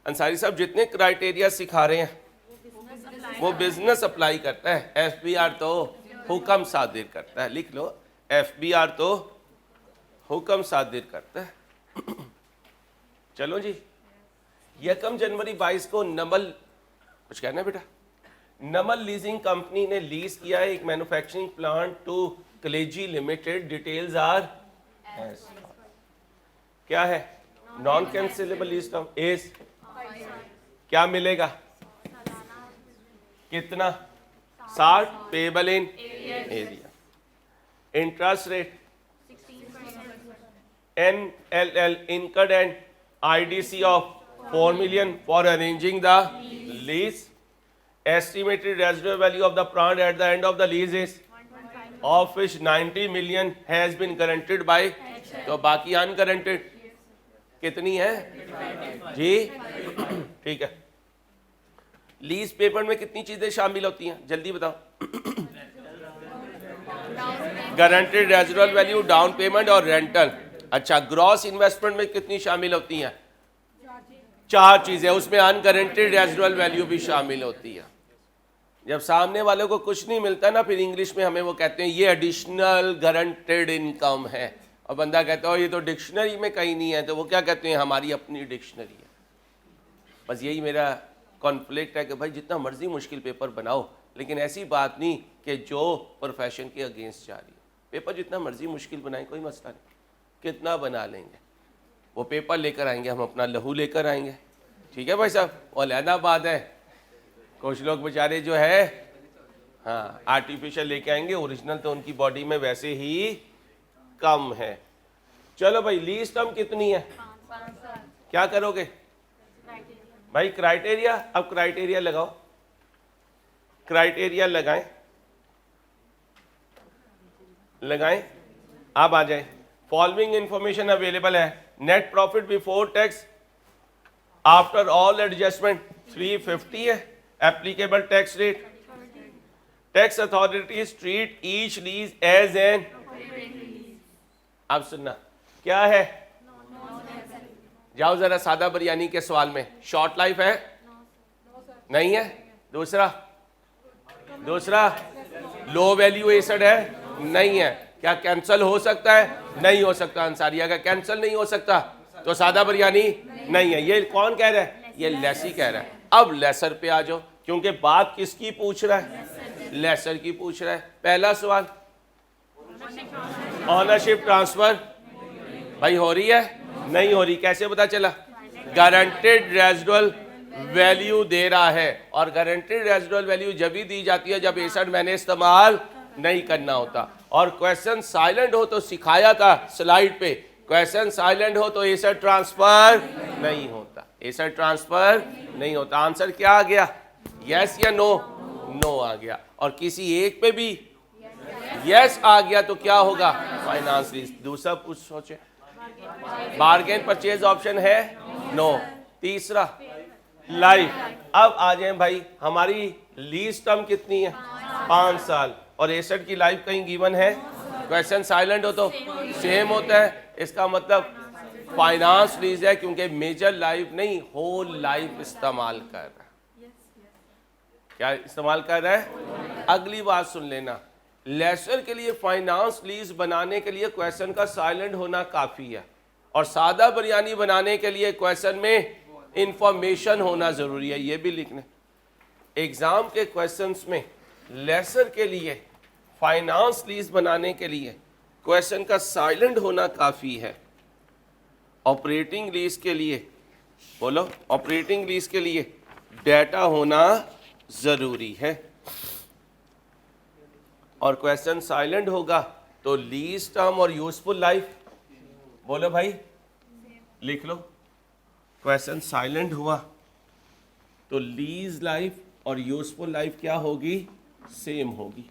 अंसारी साहब जितने क्राइटेरिया सिखा रहे हैं वो बिजनेस अप्लाई करता है, एफबीआर तो हुक्म सादिर करता है। लिख लो, एफबीआर तो हुक्म सादिर करता है। चलो जी, 1 जनवरी 22 को नमल, कुछ कहना है बेटा? नमल लीजिंग कंपनी ने लीज किया है एक मैन्युफैक्चरिंग प्लांट टू कलेजी लिमिटेड। डिटेल्स आर क्या है? Non cancellable lease term is क्या मिलेगा? कितना? 60 payable in area. Interest rate NLL incurred and IDC of 4 million for arranging the lease. Estimated residual value of the plant at the end of the lease is of which 90 million has been guaranteed by, तो बाकी अनगारंटेड कितनी है जी? ठीक है। Lease paper में कितनी चीजें शामिल होती हैं जल्दी बताओ? Guaranteed residual value, down payment और रेंटल। अच्छा, ग्रॉस इन्वेस्टमेंट में कितनी शामिल होती हैं? 4 चीजें, उसमें अनगारंटेड रेजिडुअल वैल्यू भी शामिल होती है। जब सामने वाले को कुछ नहीं मिलता ना, फिर इंग्लिश में हमें वो कहते हैं ये एडिशनल गारंटेड इनकम है, और बंदा कहता है ये तो डिक्शनरी में कहीं नहीं है, तो वो क्या कहते हैं? हमारी अपनी डिक्शनरी है। बस यही मेरा कॉन्फ्लिक्ट है कि भाई जितना मर्जी मुश्किल पेपर बनाओ, लेकिन ऐसी बात नहीं कि जो प्रोफेशन के अगेंस्ट जा रही है। पेपर जितना मर्जी मुश्किल बनाए कोई मसला नहीं, कितना बना लेंगे, वो पेपर लेकर आएंगे, हम अपना लहू लेकर आएंगे। ठीक है भाई साहब, और अलहदा बात है कुछ लोग बेचारे जो है हाँ आर्टिफिशियल लेके आएंगे, ओरिजिनल तो उनकी बॉडी में वैसे ही कम है। चलो भाई, लीज टर्म कितनी है? क्या करोगे भाई? क्राइटेरिया। अब क्राइटेरिया लगाओ, क्राइटेरिया लगाएं, अब आ जाए। फॉलोइंग इंफॉर्मेशन अवेलेबल है। Net profit before tax after all adjustment 350 है। Applicable tax rate, tax authorities treat each lease as an, अब सुनना क्या है? जाओ जरा सादा बिरयानी के सवाल में, शॉर्ट लाइफ है? नहीं है। दूसरा लो वैल्यू एसेट है? नहीं है। क्या कैंसल हो सकता है? नहीं हो सकता। अंसारी, अगर कैंसल नहीं हो सकता तो सादा बिरयानी नहीं है। ये कौन कह रहा है? ये लेसी कह रहा है। अब लेसर पे आ जाओ, क्योंकि बात किसकी पूछ रहा है? लेसर की पूछ रहा है। पहला सवाल, ऑनरशिप ट्रांसफर भाई हो रही है? नहीं हो रही। कैसे पता चला? गारंटेड रेजिडुअल वैल्यू दे रहा है, और गारंटेड रेजिडुअल वैल्यू जब भी दी जाती है जब एसेट मैंने इस्तेमाल नहीं करना होता। और क्वेश्चन साइलेंट हो तो सिखाया था स्लाइड पे, क्वेश्चन साइलेंट हो तो एसेट ट्रांसफर नहीं होता, एसेट ट्रांसफर नहीं होता। आंसर क्या आ गया? यस या नो? नो आ गया। और किसी एक पे भी यस आ गया तो क्या होगा? Finance lease. दूसरा कुछ सोचे, बार्गेन परचेज ऑप्शन है? नो। तीसरा लाइफ। अब आ जाए भाई, हमारी लीज टर्म कितनी है? 5 साल, और एसेट की लाइफ कहीं गिवन है? क्वेश्चन साइलेंट हो तो सेम होता है, इसका मतलब फाइनेंस लीज है, क्योंकि मेजर लाइफ नहीं होल लाइफ इस्तेमाल कर रहा है। क्या इस्तेमाल कर रहा है? अगली बात सुन लेना, लेसर के लिए फाइनेंस लीज बनाने के लिए क्वेश्चन का साइलेंट होना काफी है, और सादा बिरयानी बनाने के लिए क्वेश्चन में इंफॉर्मेशन होना जरूरी है। ये भी लिखना, एग्जाम के क्वेश्चंस में लेसर के लिए फाइनेंस लीज बनाने के लिए क्वेश्चन का साइलेंट होना काफी है। ऑपरेटिंग लीज के लिए बोलो, ऑपरेटिंग लीज के लिए डेटा होना जरूरी है, और क्वेश्चन साइलेंट होगा तो लीज टर्म और यूजफुल लाइफ, बोलो भाई लिख लो। क्वेश्चन साइलेंट हुआ तो लीज लाइफ और यूजफुल लाइफ क्या होगी? सेम होगी।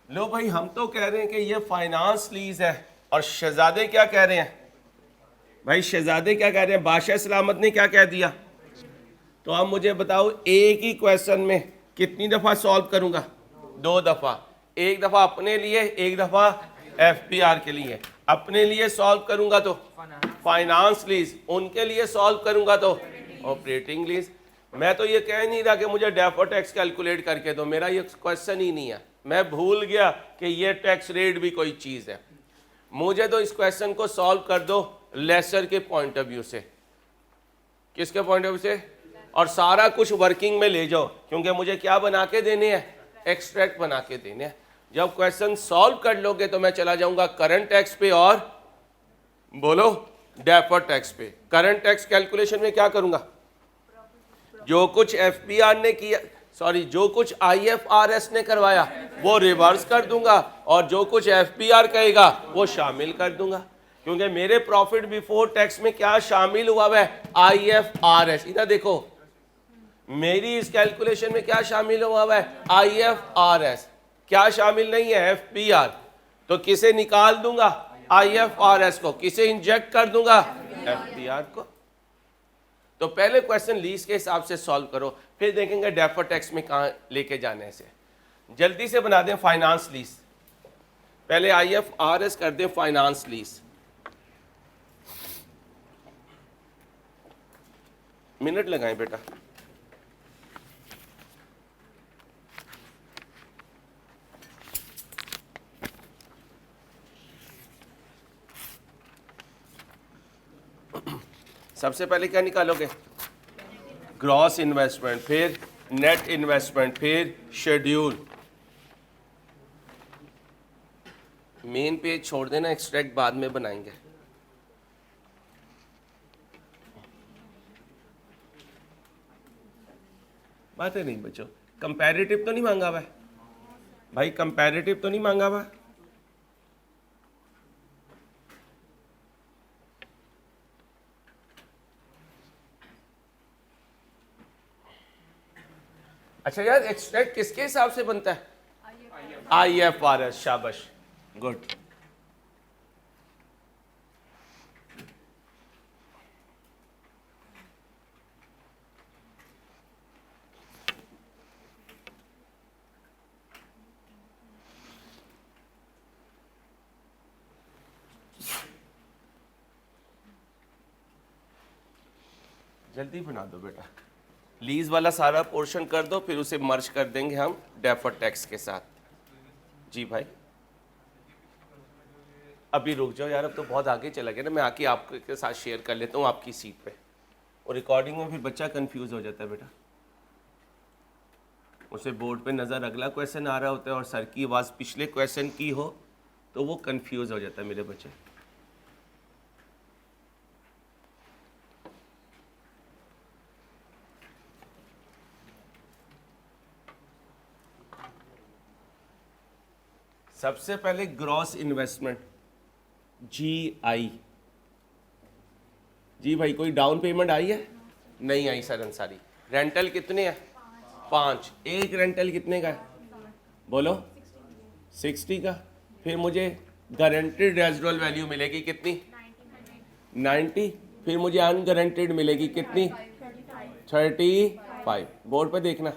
लो भाई, हम तो कह रहे हैं कि ये फाइनेंस लीज है, और शहजादे क्या कह रहे हैं? भाई शहजादे क्या कह रहे हैं? बादशाह सलामत ने क्या कह दिया? तो अब मुझे बताओ, एक ही क्वेश्चन में कितनी दफा सॉल्व करूंगा? 2 दफा। एक दफा अपने लिए, एक दफा FPR के लिए। अपने लिए सॉल्व करूंगा तो फाइनेंस लीज, उनके लिए सॉल्व करूंगा तो ऑपरेटिंग लीज। मैं तो ये कह नहीं रहा कि मुझे डेफर्ड टैक्स कैलकुलेट करके दो, मेरा ये क्वेश्चन ही नहीं है। मैं भूल गया कि ये टैक्स रेट भी कोई चीज है। मुझे तो इस क्वेश्चन को सॉल्व कर दो लेसर के पॉइंट ऑफ व्यू से। किसके पॉइंट ऑफ व्यू से? और सारा कुछ वर्किंग में ले जाओ, क्योंकि मुझे क्या बना के देने हैं? एक्सट्रैक्ट बना के देने हैं। जब क्वेश्चन सॉल्व कर लोगे तो मैं चला जाऊंगा करंट टैक्स पे और बोलो डेफर्ड टैक्स पे। करंट टैक्स कैलकुलेशन में क्या करूंगा, जो कुछ एफपीआर ने किया, सॉरी जो कुछ आईएफआरएस ने करवाया वो रिवर्स कर दूंगा, और जो कुछ एफपीआर कहेगा वो शामिल कर दूंगा, क्योंकि मेरे प्रॉफिट बिफोर टैक्स में क्या शामिल हुआ है, आईएफआरएस। इधर देखो, मेरी इस कैलकुलेशन में क्या शामिल हुआ है, आईएफआरएस। क्या शामिल नहीं है, एफपीआर। तो किसे निकाल दूंगा, आईएफआरएस को। किसे इंजेक्ट कर दूंगा, एफपीआर को। तो पहले क्वेश्चन लीज के हिसाब से सॉल्व करो, फिर देखेंगे डेफर्ड टैक्स में कहां लेके जाने से। जल्दी से बना दें फाइनेंस लीज, पहले आईएफआरएस कर दें फाइनेंस लीज। मिनट लगाएं बेटा। सबसे पहले क्या निकालोगे, ग्रॉस इन्वेस्टमेंट, फिर नेट इन्वेस्टमेंट, फिर शेड्यूल। मेन पेज छोड़ देना, एक्सट्रैक्ट बाद में बनाएंगे। बातें नहीं बच्चों, कंपैरेटिव तो नहीं मांगा हुआ है भाई, कंपैरेटिव तो नहीं मांगा हुआ। अच्छा यार, एक्सट्रैक्ट किसके हिसाब से बनता है, आईएफआरएस। शाबाश, गुड। जल्दी बना दो बेटा, लीज वाला सारा पोर्शन कर दो, फिर उसे मर्ज कर देंगे हम डेफर्ड टैक्स के साथ। जी भाई, अभी रुक जाओ यार, अब तो बहुत आगे चला गया ना। मैं आके आपके साथ शेयर कर लेता हूँ आपकी सीट पे, और रिकॉर्डिंग में फिर बच्चा कंफ्यूज हो जाता है बेटा। उसे बोर्ड पे नज़र अगला क्वेश्चन आ रहा होता है और सर की आवाज़ पिछले क्वेश्चन की हो तो वो कंफ्यूज हो जाता है मेरे बच्चे। सबसे पहले ग्रॉस इन्वेस्टमेंट, GI। जी भाई, कोई डाउन पेमेंट आई है, नहीं आई सर अंसारी। रेंटल कितने हैं, 5। एक रेंटल कितने का है, बोलो 60 का। फिर मुझे गारंटेड रेजिडुअल वैल्यू मिलेगी कितनी, 90। फिर मुझे अनगारंटेड मिलेगी कितनी, 35। बोर्ड पे देखना।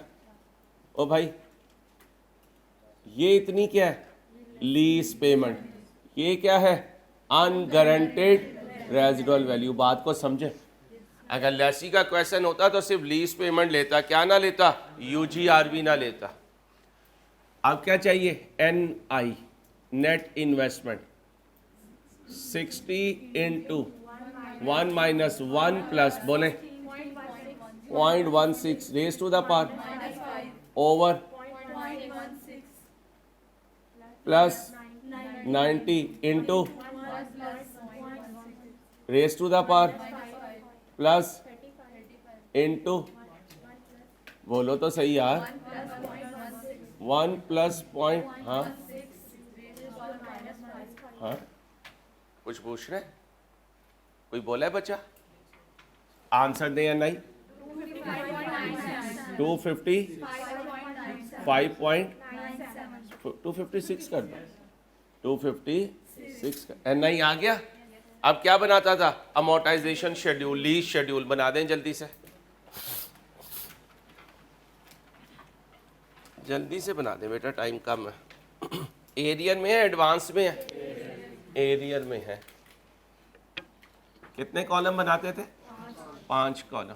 ओ भाई, ये इतनी क्या है, लीज पेमेंट। ये क्या है, अनगारंटेड रेजिडुअल वैल्यू। बात को समझे, अगर लैसी का क्वेश्चन होता तो सिर्फ लीज पेमेंट लेता, क्या ना लेता, यूजीआरबी ना लेता। अब क्या चाहिए, NI, net investment. 60 into 1 minus 1 plus, बोले 0.16 raise to the power over plus 90 into raise to the power plus into, बोलो तो सही यार, 1 प्लस पॉइंट, हाँ हाँ, कुछ पूछ रहे, कोई बोला है बच्चा, आंसर दे या नहीं। 256 कर दो, 256 का NI आ गया। अब क्या बनाता था, अमोर्टाइजेशन शेड्यूल, लीज शेड्यूल बना दें जल्दी से, जल्दी से बना दें बेटा, टाइम कम है। एरियर में है, एडवांस में है, एरियर में है। कितने कॉलम बनाते थे, 5 column.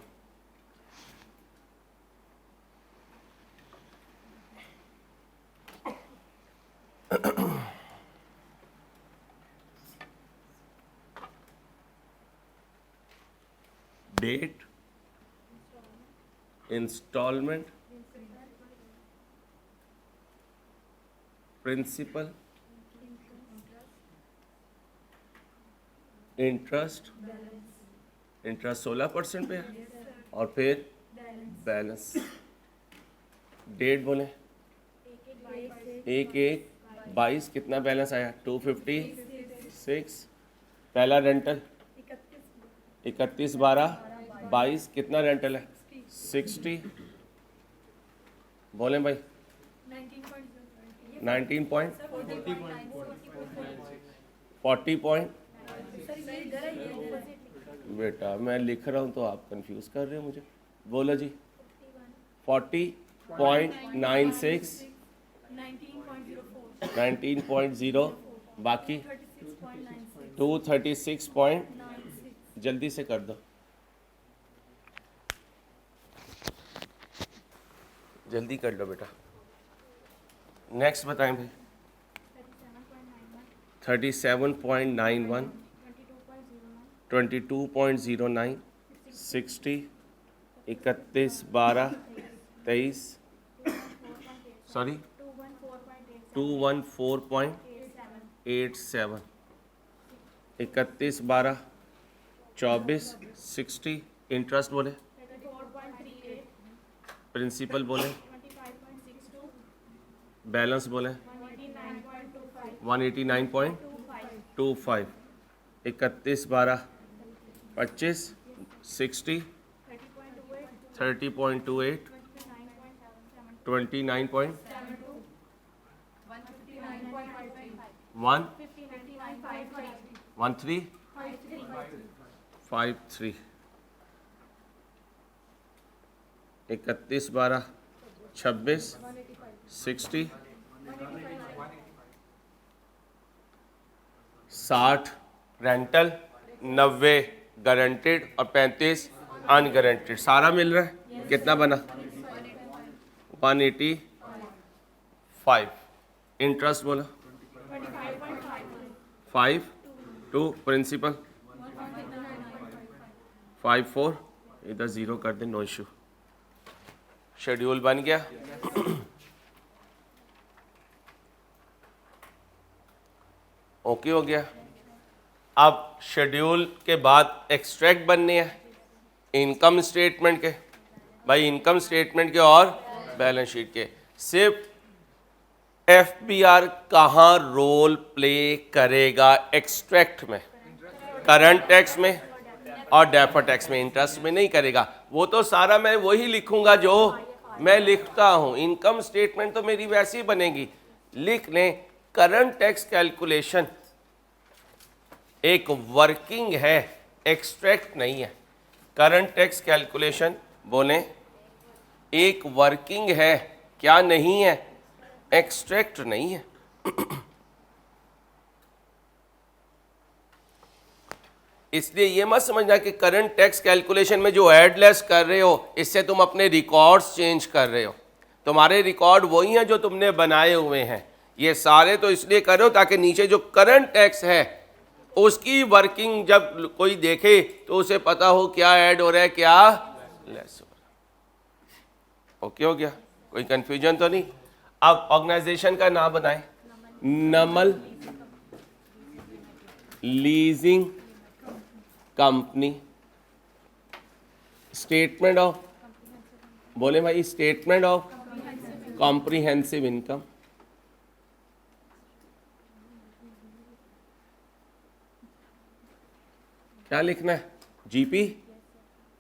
Date, installment, principal interest 16% पे है और फिर बैलेंस। डेट बोले 1/1/22 कितना बैलेंस आया 256। पहला रेंटल 31/12/22 कितना रेंटल है 60। बोले भाई 40 बेटा मैं लिख रहा हूँ तो आप कंफ्यूज कर रहे हो मुझे। बोलो जी 40.96 19.0 बाकी 236 जल्दी से कर दो, जल्दी कर लो बेटा। नेक्स्ट बताएं भाई 37.91 22.09 60 31/12/23 सॉरी 214.87 31/12/24 60। इंटरेस्ट बोले प्रिंसिपल बोले बैलेंस बोले 189.25 31/12/25 60 30.28 29.1353 31/12/26 60 60 रेंटल 90 गारंटेड और 35 अनगारंटेड। सारा मिल रहा है कितना बना 185। इंटरेस्ट बोला 5 2 प्रिंसिपल 54 इधर 0 कर दे नो इशू। शेड्यूल बन गया। ओके हो गया। अब शेड्यूल के बाद एक्सट्रैक्ट बनने हैं इनकम स्टेटमेंट के। भाई इनकम स्टेटमेंट के और बैलेंस शीट के। सिर्फ एफबीआर कहाँ रोल प्ले करेगा एक्सट्रैक्ट में, करंट टैक्स में और डेफर्ड टैक्स में, इंटरेस्ट में नहीं करेगा। वो तो सारा मैं वही लिखूंगा जो मैं लिखता हूं। इनकम स्टेटमेंट तो मेरी वैसी बनेगी। लिख लें करंट टैक्स कैलकुलेशन एक वर्किंग है, एक्सट्रैक्ट नहीं है। करंट टैक्स कैलकुलेशन बोलें एक वर्किंग है, क्या नहीं है, एक्सट्रैक्ट नहीं है। इसलिए ये मत समझना कि करंट टैक्स कैलकुलेशन में जो ऐड लेस कर रहे हो इससे तुम अपने रिकॉर्ड्स चेंज कर रहे हो। तुम्हारे रिकॉर्ड वही हैं जो तुमने बनाए हुए हैं। ये सारे तो इसलिए कर रहे हो ताकि नीचे जो करंट टैक्स है उसकी वर्किंग जब कोई देखे तो उसे पता हो क्या ऐड हो रहा है क्या लेस हो रहा है। ओके हो गया, कोई कंफ्यूजन तो नहीं। अब ऑर्गेनाइजेशन का नाम बताएं। नमल लीजिंग कंपनी। स्टेटमेंट ऑफ बोले भाई स्टेटमेंट ऑफ कॉम्प्रिहेंसिव इनकम। क्या लिखना है GP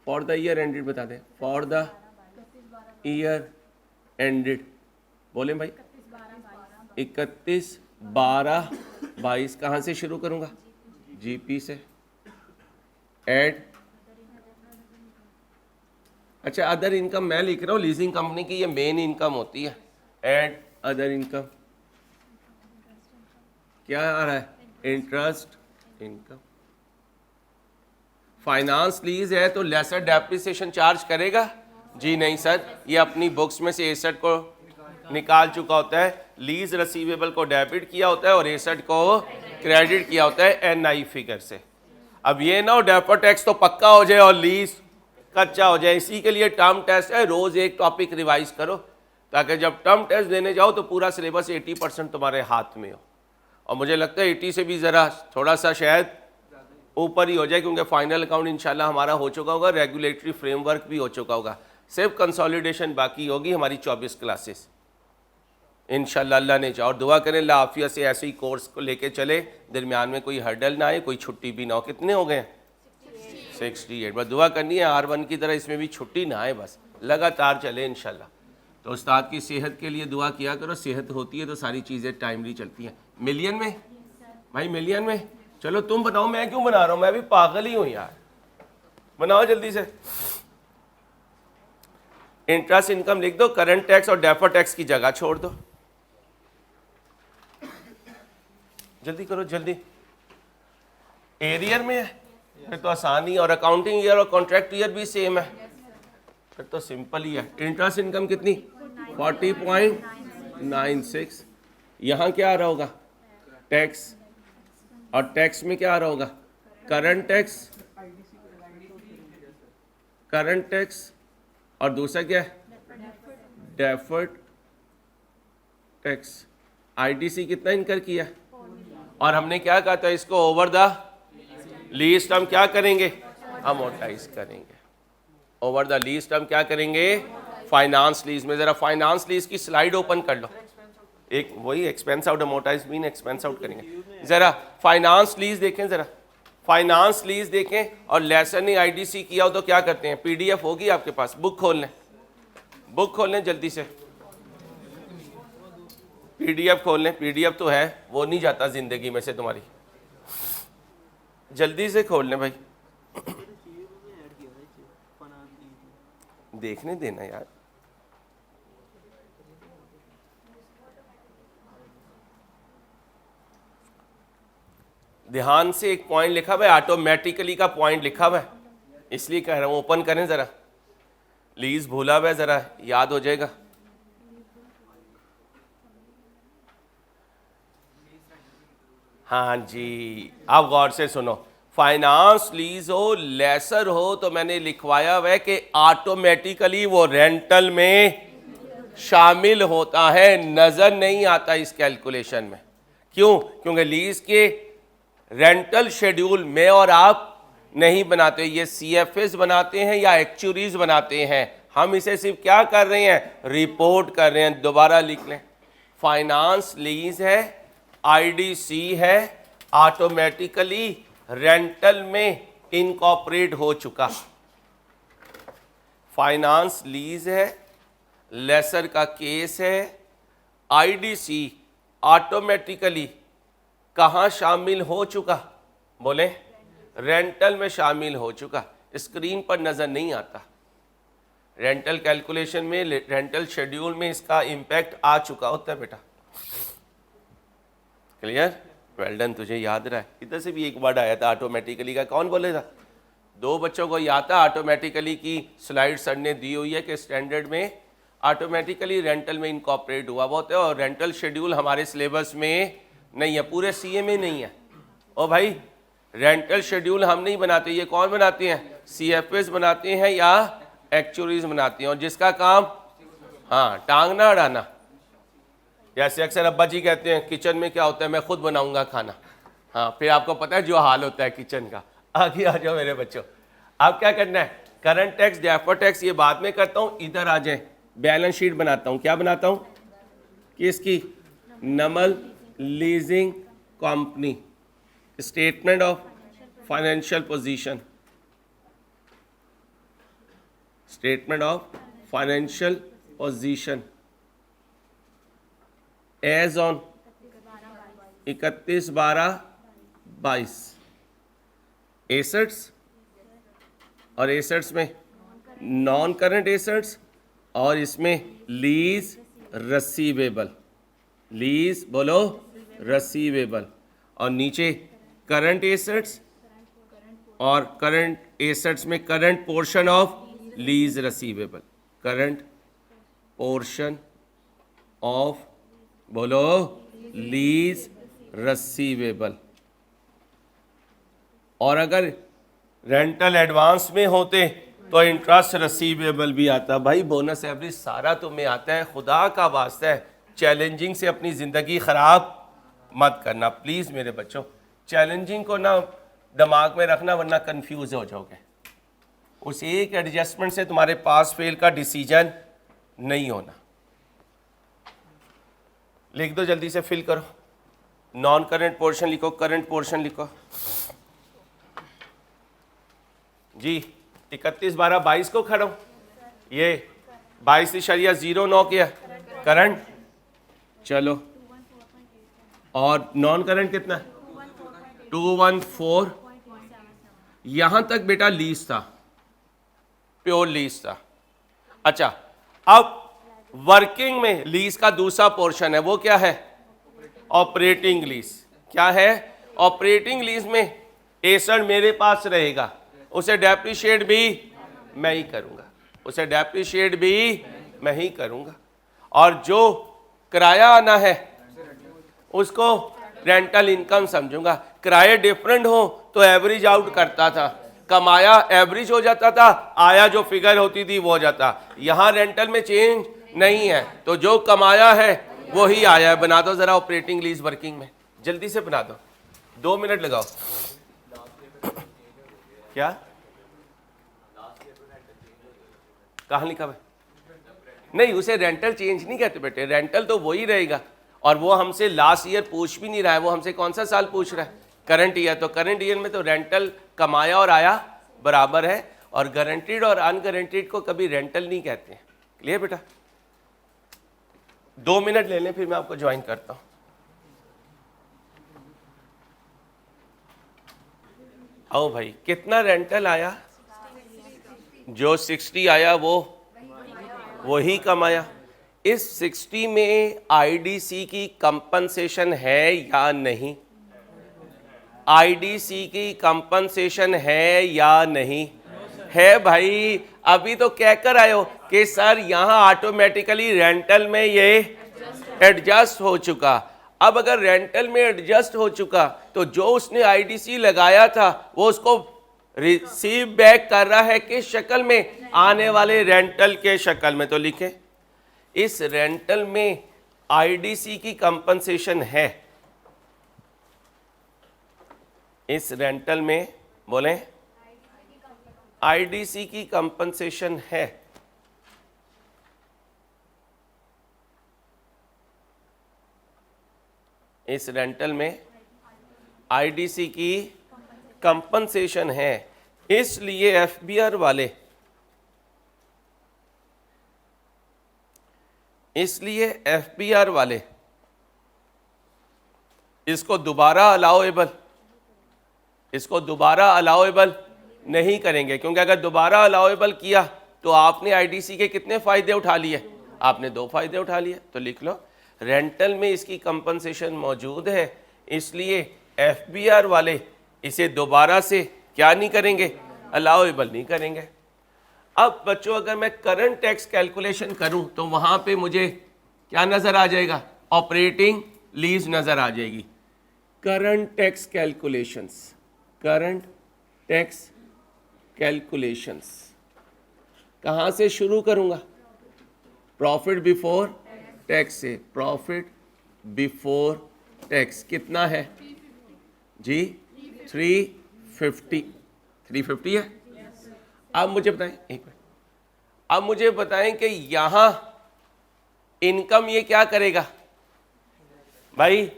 for the year ended बता दें। फॉर द ईयर एंडेड बोले भाई 31/12/22 कहाँ से शुरू करूंगा जीपी से। ऐड अच्छा अदर इनकम मैं लिख रहा हूँ, लीजिंग कंपनी की ये मेन इनकम होती है। ऐड अदर इनकम क्या आ रहा है इंटरेस्ट इनकम। फाइनेंस लीज है तो लेसर डेप्रिसिएशन चार्ज करेगा जी नहीं सर, ये अपनी बुक्स में से एसेट को निकाल चुका होता है। लीज रिसीवेबल को डेबिट किया होता है और एसेट को क्रेडिट किया होता है एनआई फिगर से। अब ये ना हो डेफर्ड टैक्स तो पक्का हो जाए और लीज कच्चा हो जाए। इसी के लिए टर्म टेस्ट है, रोज एक टॉपिक रिवाइज करो ताकि जब टर्म टेस्ट देने जाओ तो पूरा सिलेबस 80% तुम्हारे हाथ में हो। और मुझे लगता है 80 से भी ज़रा थोड़ा सा शायद ऊपर ही हो जाए, क्योंकि फाइनल अकाउंट इंशाल्लाह हमारा हो चुका होगा, रेगुलेटरी फ्रेमवर्क भी हो चुका होगा, सिर्फ कंसोलिडेशन बाकी होगी हमारी 24 क्लासेस इंशाल्लाह। अल्लाह ने चाहा और दुआ करें अल्लाह आफियत से ऐसे ही कोर्स को लेके चले, दरमियान में कोई हर्डल ना आए, कोई छुट्टी भी ना हो। कितने हो गए? 68। बस दुआ करनी है R1 की तरह इसमें भी छुट्टी ना आए, बस लगातार चले इंशाल्लाह। तो उस्ताद की सेहत के लिए दुआ किया करो, सेहत होती है तो सारी चीज़ें टाइमली चलती हैं। मिलियन में भाई, मिलियन में। चलो तुम बनाओ, मैं क्यों बना रहा हूँ, मैं भी पागल ही हूँ यार। बनाओ जल्दी से। इंटरेस्ट इनकम लिख दो, करंट टैक्स और डेफर टैक्स की जगह छोड़ दो। जल्दी करो जल्दी। एरियर में है फिर तो आसान ही, और अकाउंटिंग ईयर और कॉन्ट्रैक्ट ईयर भी सेम है, फिर तो सिंपल ही है। इंटरेस्ट इनकम कितनी? 40.96। यहाँ क्या आ रहा होगा? टैक्स। और टैक्स में क्या आ रहा होगा? करंट टैक्स, करंट टैक्स, और दूसरा क्या है? Deferred tax. आईटीसी कितना इनकर किया? और हमने क्या कहा था, इसको ओवर द लीस्ट हम क्या करेंगे? अमोर्टाइज करेंगे। ओवर द लीस्ट हम क्या करेंगे? फाइनेंस लीज में। जरा फाइनेंस लीज की स्लाइड ओपन कर लो, एक वही expense out, amortise mean expense out करेंगे। जरा फाइनेंस लीज देखें, जरा फाइनेंस लीज देखें। और लेसन ने आईडीसी किया हो तो क्या करते हैं? पीडीएफ होगी आपके पास, बुक खोल लें, बुक खोल लें जल्दी से, पीडीएफ खोल लें। पीडीएफ तो है, वो नहीं जाता जिंदगी में से तुम्हारी, जल्दी से खोल लें भाई। देखने देना यार। ध्यान से एक पॉइंट लिखा हुआ है, ऑटोमेटिकली का पॉइंट लिखा हुआ है, इसलिए कह रहा हूं ओपन करें जरा। लीज भूला हुआ है, जरा याद हो जाएगा। हाँ जी, अब गौर से सुनो। फाइनेंस लीज हो, लेसर हो, तो मैंने लिखवाया हुआ है कि ऑटोमेटिकली वो रेंटल में शामिल होता है, नजर नहीं आता इस कैलकुलेशन में। क्यों? क्योंकि लीज के रेंटल शेड्यूल में और आप नहीं बनाते, ये सीएफएस बनाते हैं या एक्चुरीज बनाते हैं। हम इसे सिर्फ क्या कर रहे हैं? रिपोर्ट कर रहे हैं। दोबारा लिख लें, फाइनेंस लीज है, आईडीसी है, ऑटोमेटिकली रेंटल में इनकॉर्पोरेट हो चुका। फाइनेंस लीज है, लेसर का केस है, आईडीसी ऑटोमेटिकली कहाँ शामिल हो चुका? बोले रेंटल में शामिल हो चुका। स्क्रीन पर नजर नहीं आता, रेंटल कैलकुलेशन में, रेंटल शेड्यूल में इसका इंपैक्ट आ चुका होता है बेटा। क्लियर? वेल डन, तुझे याद रहा है। इधर से भी एक वर्ड आया था ऑटोमेटिकली का, कौन बोलेगा? दो बच्चों को याद था। ऑटोमेटिकली की स्लाइड सर ने दी हुई है कि स्टैंडर्ड में ऑटोमेटिकली रेंटल में इनकॉर्पोरेट हुआ बहुत है, और रेंटल शेड्यूल हमारे सिलेबस में नहीं है, पूरे सीए में नहीं है। ओ भाई, रेंटल शेड्यूल हम नहीं बनाते, ये कौन बनाते हैं? सीएफएस बनाते हैं या एक्चुअरीज बनाते हैं, और जिसका काम हाँ टांगना अड़ाना। जैसे अक्सर अब्बा जी कहते हैं किचन में क्या होता है, मैं खुद बनाऊंगा खाना। हाँ, फिर आपको पता है जो हाल होता है किचन का। आगे आ जाओ मेरे बच्चों, आप क्या करना है? करंट टैक्स, डेफर टैक्स ये बाद में करता हूँ, इधर आ जाए। बैलेंस शीट बनाता हूँ। क्या बनाता हूँ? किसकी? Namal leasing company. Statement of financial position, statement of financial position as on 31/12/22। Assets, और एसेट्स में नॉन करंट एसेट्स, और इसमें लीज रसीवेबल, लीज बोलो रसीवेबल, और नीचे करंट एसेट्स, और करंट एसेट्स में current portion of lease receivable, current portion of बोलो लीज रसीवेबल। और अगर रेंटल एडवांस में होते तो इंटरेस्ट रिसीवेबल भी आता। भाई बोनस एवरेज सारा तुम्हें आता है, खुदा का वास्ता है चैलेंजिंग से अपनी ज़िंदगी ख़राब मत करना प्लीज़ मेरे बच्चों। चैलेंजिंग को ना दिमाग में रखना वरना कंफ्यूज हो जाओगे। उस एक एडजस्टमेंट से तुम्हारे पास फेल का डिसीजन नहीं होना। लिख दो जल्दी से, फिल करो। नॉन करंट पोर्शन लिखो, करंट पोर्शन लिखो जी। 31/12/22 को खड़ा ये 22.09 किया करंट। चलो और नॉन करंट कितना? 214। यहां तक बेटा लीज था, प्योर लीज था। अच्छा, अब वर्किंग में लीज का दूसरा पोर्शन है, वो क्या है? Operating lease. क्या है? ऑपरेटिंग लीज में एसेट मेरे पास रहेगा, उसे डेप्रिशिएट भी मैं ही करूंगा, उसे डेप्रिशिएट भी मैं ही करूंगा। और जो किराया आना है उसको रेंटल इनकम समझूंगा। किराए डिफरेंट हो तो एवरेज आउट करता था, कमाया एवरेज हो जाता था, आया जो फिगर होती थी वो हो जाता। यहां रेंटल में चेंज नहीं है, तो जो कमाया है वो ही आया है। बना दो जरा ऑपरेटिंग लीज वर्किंग में, जल्दी से बना दो, 2 मिनट लगाओ। क्या कहां लिखा है? नहीं, उसे रेंटल चेंज नहीं कहते बेटे, रेंटल तो वही रहेगा। और वो हमसे लास्ट ईयर पूछ भी नहीं रहा है, वो हमसे कौन सा साल पूछ रहा है? Current year. तो करंट ईयर में तो रेंटल कमाया और आया बराबर है, और गारंटीड और अनगारंटीड को कभी रेंटल नहीं कहते हैं। क्लियर बेटा? 2 मिनट ले लें फिर मैं आपको ज्वाइन करता हूं। आओ भाई, कितना रेंटल आया? जो 60 आया वो वही कमाया। इस 60 में आईडीसी की कंपनसेशन है या नहीं? आईडीसी की कंपनसेशन है या नहीं? है भाई। अभी तो कहकर आए हो कि सर यहां ऑटोमेटिकली रेंटल में ये एडजस्ट हो चुका। अब अगर रेंटल में एडजस्ट हो चुका तो जो उसने आईडीसी लगाया था वो उसको रिसीव बैक कर रहा है किस शक्ल में? आने वाले रेंटल के शक्ल में। तो लिखें, इस रेंटल में आईडीसी की कंपनसेशन है। इस रेंटल में बोलें आईडीसी की कंपनसेशन है। इस रेंटल में आईडीसी की कंपनसेशन है, इसलिए एफबीआर वाले इसको दोबारा अलाउएबल नहीं करेंगे, क्योंकि अगर दोबारा अलाउएबल किया तो आपने आईडीसी के कितने फायदे उठा लिए? आपने 2 फायदे उठा लिए। तो लिख लो, रेंटल में इसकी कंपनसेशन मौजूद है, इसलिए एफबीआर वाले इसे दोबारा से क्या नहीं करेंगे? अलाउएबल नहीं करेंगे। अब बच्चों, अगर मैं करंट टैक्स कैलकुलेशन करूं तो वहां पे मुझे क्या नजर आ जाएगा? ऑपरेटिंग लीज नजर आ जाएगी। करंट टैक्स कैलकुलेशंस कहां से शुरू करूंगा? प्रॉफिट बिफोर टैक्स से। प्रॉफिट बिफोर टैक्स कितना है जी? 350 है। अब मुझे बताएं, एक मिनट, अब मुझे बताएं कि यहां इनकम ये क्या करेगा? भाई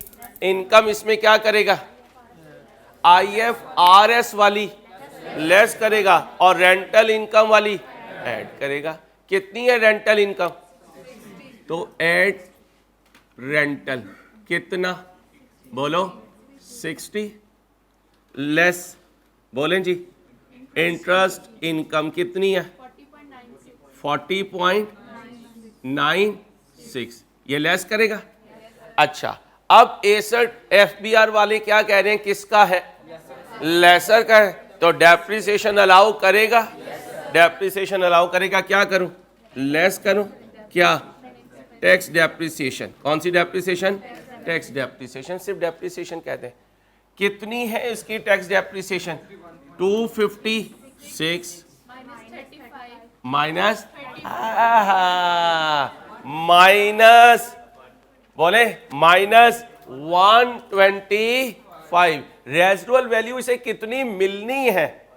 इनकम इसमें क्या करेगा? IFRS वाली लेस करेगा और रेंटल इनकम वाली ऐड करेगा। कितनी है रेंटल इनकम? तो ऐड रेंटल कितना? बोलो 60 लेस, बोलें जी, इंटरेस्ट इनकम कितनी है? 40.96, ये लेस करेगा। अच्छा, अब एसेट एफबीआर वाले क्या कह रहे हैं? किसका है? लेसर का है, तो डेप्रिसिएशन अलाउ करेगा। डेप्रिसिएशन अलाउ करेगा। क्या करूं? लेस करूं। क्या? Tax depreciation. कौन सी डेप्रिसिएशन? Tax depreciation. सिर्फ डेप्रिसिएशन कहते हैं। कितनी है इसकी टैक्स डेप्रिसिएशन? 256 माइनस माइनस बोले -125। रेजिडुअल वैल्यू इसे कितनी मिलनी है?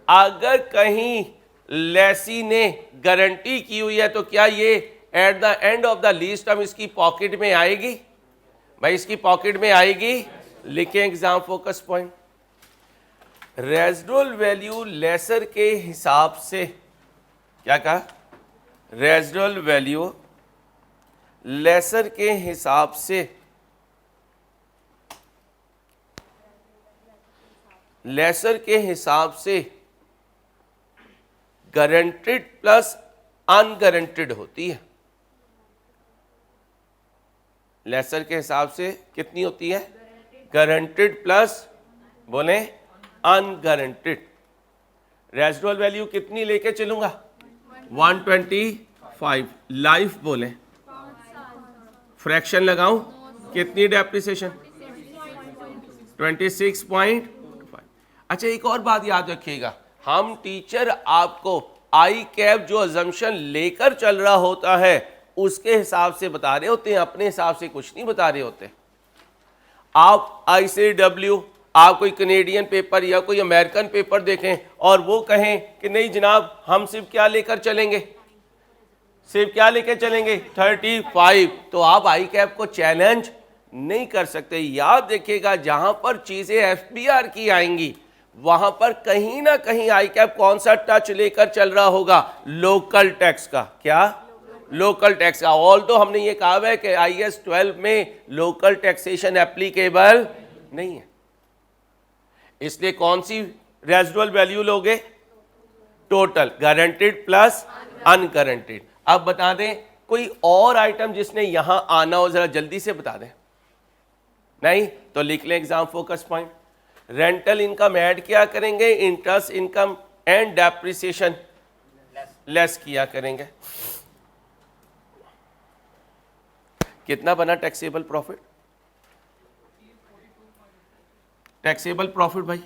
अगर कहीं लेसी ने गारंटी की हुई है तो क्या ये at the end of the lease term इसकी पॉकेट में आएगी? भाई इसकी पॉकेट में आएगी। लिखें exam focus point, residual value lesser के हिसाब से, क्या कहा? रेजिडुअल वैल्यू लेसर के हिसाब से गारंटेड प्लस अनगारंटेड होती है। लेसर के हिसाब से कितनी होती है? गारंटेड प्लस बोले अनगारंटेड। रेजिडुअल वैल्यू कितनी लेके चलूंगा? 125। लाइफ बोले, फ्रैक्शन लगाऊं, कितनी डेप्रिसिएशन? 26.5। अच्छा एक और बात याद रखिएगा, हम टीचर आपको आई कैप जो अजम्पशन लेकर चल रहा होता है उसके हिसाब से बता रहे होते हैं, अपने हिसाब से कुछ नहीं बता रहे होते। आप ICW, आप कोई कनेडियन पेपर या कोई अमेरिकन पेपर देखें और वो कहें कि नहीं जनाब हम सिर्फ क्या लेकर चलेंगे, सिर्फ क्या लेकर चलेंगे 35, तो आप आई कैप को चैलेंज नहीं कर सकते। याद रखिएगा जहां पर चीजें FBR की आएंगी वहां पर कहीं ना कहीं आई कैप कौन सा टच लेकर चल रहा होगा? लोकल टैक्स का। क्या? लोकल टैक्स का। ऑल तो हमने ये कहा है कि IAS 12 में लोकल टैक्सेशन एप्लीकेबल नहीं है, इसलिए कौन सी रेजिडुअल वैल्यू लोगे? Total, guaranteed plus unguaranteed. अब बता दें कोई और आइटम जिसने यहां आना हो, जरा जल्दी से बता दें। नहीं तो लिख लें exam focus point, rental income add किया करेंगे, interest income and depreciation less किया करेंगे। कितना बना टैक्सेबल प्रॉफिट? टैक्सेबल प्रॉफिट भाई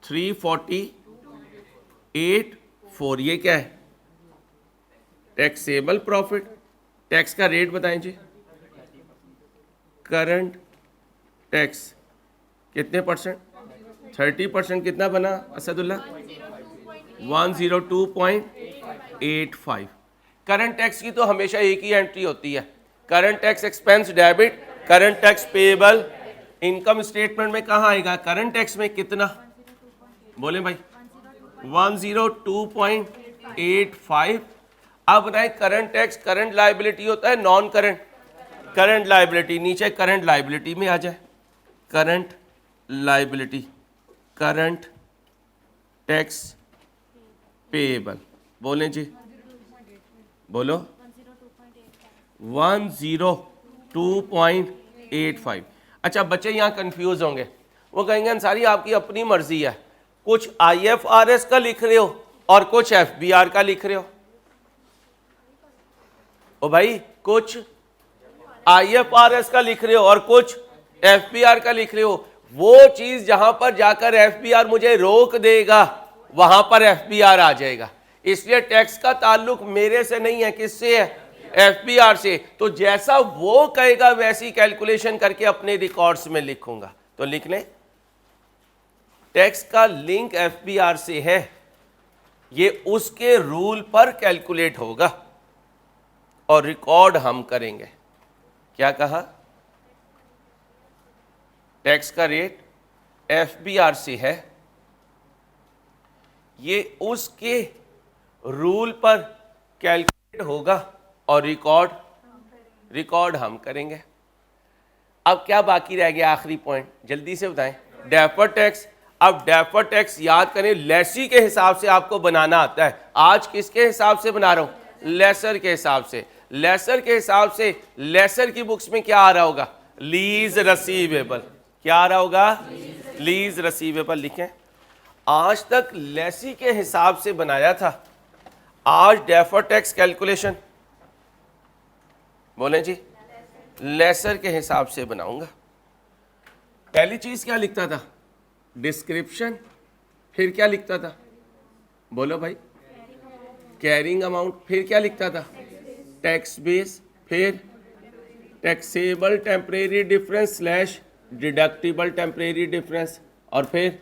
348.4। ये क्या है? Taxable profit. टैक्स का रेट बताएं जी। करंट टैक्स कितने परसेंट? 30%। कितना बना असदुल्ला? 102.85। करंट टैक्स की तो हमेशा एक ही एंट्री होती है, current tax expense debit, current tax payable. Income statement में कहाँ आएगा? करंट टैक्स में कितना बोले भाई? 102.85। अब बताएं करंट टैक्स करंट लायबिलिटी होता है नॉन करंट? करंट लायबिलिटी, नीचे करंट लायबिलिटी में आ जाए, current liability, current tax payable. बोलें जी, बोलो। 102.85। अच्छा बच्चे यहाँ कंफ्यूज होंगे, वो कहेंगे अंसारी आपकी अपनी मर्जी है, कुछ IFRS का लिख रहे हो और कुछ FBR का लिख रहे हो। ओ भाई कुछ IFRS का लिख रहे हो और कुछ FBR का लिख रहे हो, वो चीज जहां पर जाकर FBR मुझे रोक देगा वहां पर FBR आ जाएगा। इसलिए टैक्स का ताल्लुक मेरे से नहीं है, किससे है? FBR से। तो जैसा वो कहेगा वैसी कैलकुलेशन करके अपने रिकॉर्ड्स में लिखूंगा। तो लिख लें टैक्स का लिंक FBR से है, ये उसके रूल पर कैलकुलेट होगा और रिकॉर्ड हम करेंगे। क्या कहा? टैक्स का रेट FBR से है, ये उसके रूल पर कैलकुलेट होगा और रिकॉर्ड हम करेंगे। अब क्या बाकी रह गया? आखिरी पॉइंट जल्दी से बताएं, डेफर्ड टैक्स। अब डेफर्ड टैक्स याद करें लेसी के हिसाब से आपको बनाना आता है। आज किसके हिसाब से बना रहा हूं? लेसर के हिसाब से। लेसर के हिसाब से लेसर की बुक्स में क्या आ रहा होगा? लीज रसीवेबल। क्या आ रहा होगा? लीज रसीवेबल। लिखें आज तक लेसी के हिसाब से बनाया था, आज डेफर्ड टैक्स कैलकुलेशन बोलें जी लेसर के हिसाब से बनाऊंगा। पहली चीज क्या लिखता था? डिस्क्रिप्शन। फिर क्या लिखता था? बोलो भाई, कैरिंग अमाउंट, फिर क्या लिखता था, टैक्स बेस, फिर taxable temporary difference slash deductible temporary difference, और फिर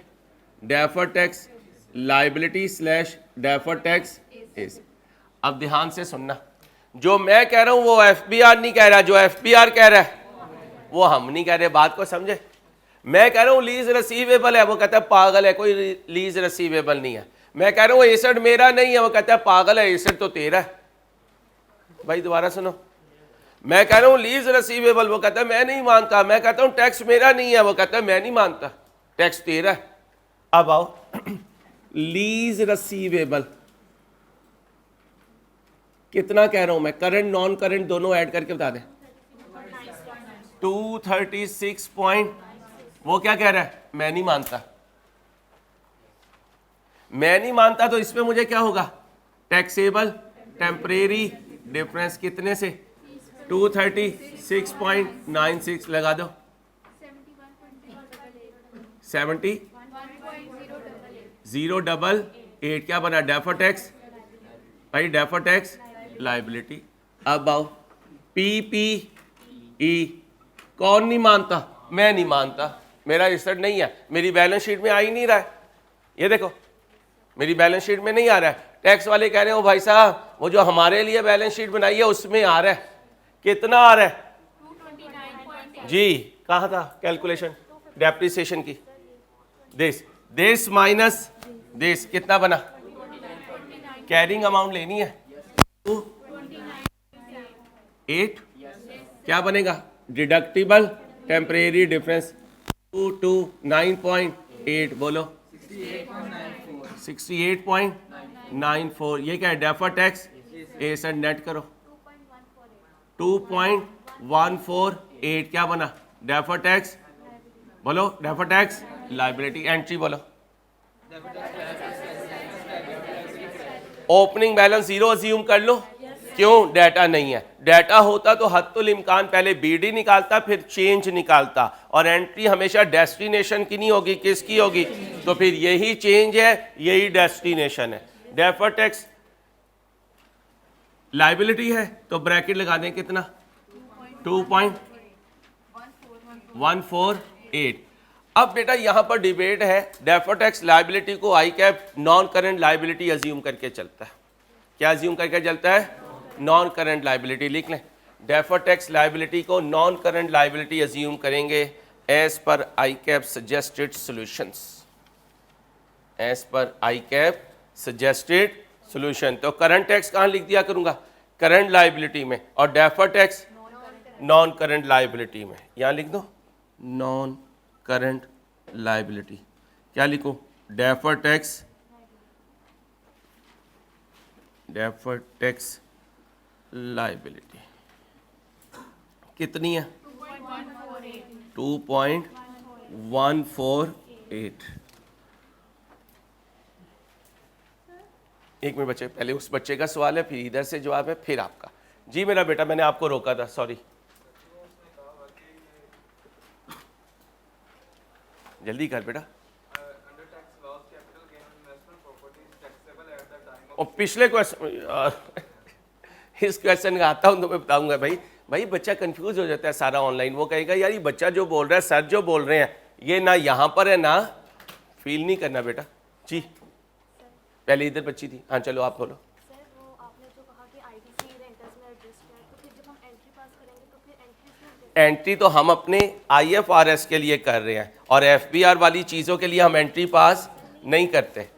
defer tax liability slash defer tax is. अब ध्यान से सुनना, जो मैं कह रहा हूं वो एफबीआर नहीं कह रहा, जो एफबीआर कह रहा है वो हम नहीं कह रहे, बात को समझे। मैं कह रहा हूं लीज रिसीवेबल है, वो कहता है पागल है, कोई लीज रिसीवेबल नहीं है। मैं कह रहा हूं एसेट मेरा नहीं है, वो कहता है पागल है, एसेट तो तेरा है। भाई दोबारा सुनो, मैं कह रहा हूं लीज रिसीवेबल, वो कहता है मैं नहीं मानता। मैं कहता हूं टैक्स मेरा नहीं है, वो कहता है मैं नहीं मानता, टैक्स तेरा है। अब आओ लीज रिसीवेबल कितना कह रहा हूं मैं, करंट नॉन करंट दोनों ऐड करके बता दें। 236 पॉइंट, वो क्या कह रहा है, मैं नहीं मानता। मैं नहीं मानता तो इसमें मुझे क्या होगा, टैक्सेबल टेम्परेरी डिफरेंस कितने से, 236.96 लगा दो, 70.088 क्या बना, डेफर टैक्स, भाई डेफर टैक्स लाइबिलिटी। अब आओ PPE, कौन नहीं मानता, मैं नहीं मानता, मेरा एसेट नहीं है, मेरी बैलेंस शीट में आ ही नहीं रहा है। ये देखो मेरी बैलेंस शीट में नहीं आ रहा है। टैक्स वाले कह रहे हो भाई साहब वो जो हमारे लिए बैलेंस शीट बनाई है उसमें आ रहा है, कितना आ रहा है, 229 जी, कहाँ था कैलकुलेशन डेप्रिसिएशन की, दिस माइनस दिस कितना बना, कैरिंग अमाउंट लेनी है 8, क्या बनेगा, डिडक्टिबल टेम्परेरी डिफरेंस 229.8, बोलो 68.94, ये क्या है, डेफर टैक्स एसेट नेट करो 2.148, क्या बना, डेफर टैक्स, बोलो डेफर टैक्स लाइबिलिटी। एंट्री बोलो, ओपनिंग बैलेंस जीरो अज्यूम कर लो, क्यों, डाटा नहीं है। डाटा होता तो हत्तुल इम्कान पहले बीडी निकालता फिर चेंज निकालता, और एंट्री हमेशा डेस्टिनेशन की नहीं होगी, किसकी होगी, तो फिर यही चेंज है यही डेस्टिनेशन है। डेफर टैक्स लाइबिलिटी है तो ब्रैकेट लगा दें कितना, 2.148। अब बेटा यहां पर डिबेट है, डेफर टैक्स लाइबिलिटी को ICAP non current liability assume करके चलता है, क्या अज्यूम करके चलता है, नॉन करंट लाइबिलिटी। लिख लें, डेफर टैक्स लाइबिलिटी को नॉन करंट लाइबिलिटी अज्यूम करेंगे as per ICAP suggested solutions, as per ICAP suggested solution. तो करंट टैक्स कहां लिख दिया करूंगा, करंट लाइबिलिटी में, और defer tax non current liability में, यहां लिख दो नॉन करंट लाइबिलिटी। क्या लिखूं, डेफर टैक्स लाइबिलिटी कितनी है, 2.148। एक मिनट बच्चे, पहले उस बच्चे का सवाल है, फिर इधर से जवाब है, फिर आपका। जी मेरा बेटा, मैंने आपको रोका था, सॉरी, जल्दी कर बेटा। और पिछले क्वेश्चन इस क्वेश्चन का आता हूं तो मैं बताऊंगा। भाई बच्चा कंफ्यूज हो जाता है सारा ऑनलाइन, वो कहेगा यार ये बच्चा जो बोल रहा है, सर जो बोल रहे हैं, ये ना यहाँ पर है ना, फील नहीं करना बेटा। जी पहले इधर बच्ची थी, हाँ चलो आप बोलो। एंट्री तो हम अपने IFRS के लिए कर रहे हैं, और FBR वाली चीज़ों के लिए हम एंट्री पास नहीं करते।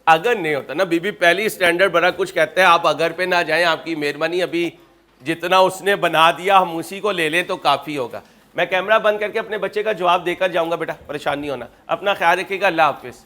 अगर नहीं होता ना बीबी, पहली स्टैंडर्ड बड़ा कुछ कहते हैं, आप अगर पे ना जाएं, आपकी मेहरबानी, अभी जितना उसने बना दिया हम उसी को ले लें तो काफ़ी होगा। मैं कैमरा बंद करके अपने बच्चे का जवाब देकर जाऊंगा बेटा, परेशान नहीं होना, अपना ख्याल रखिएगा, अल्लाह हाफिज़।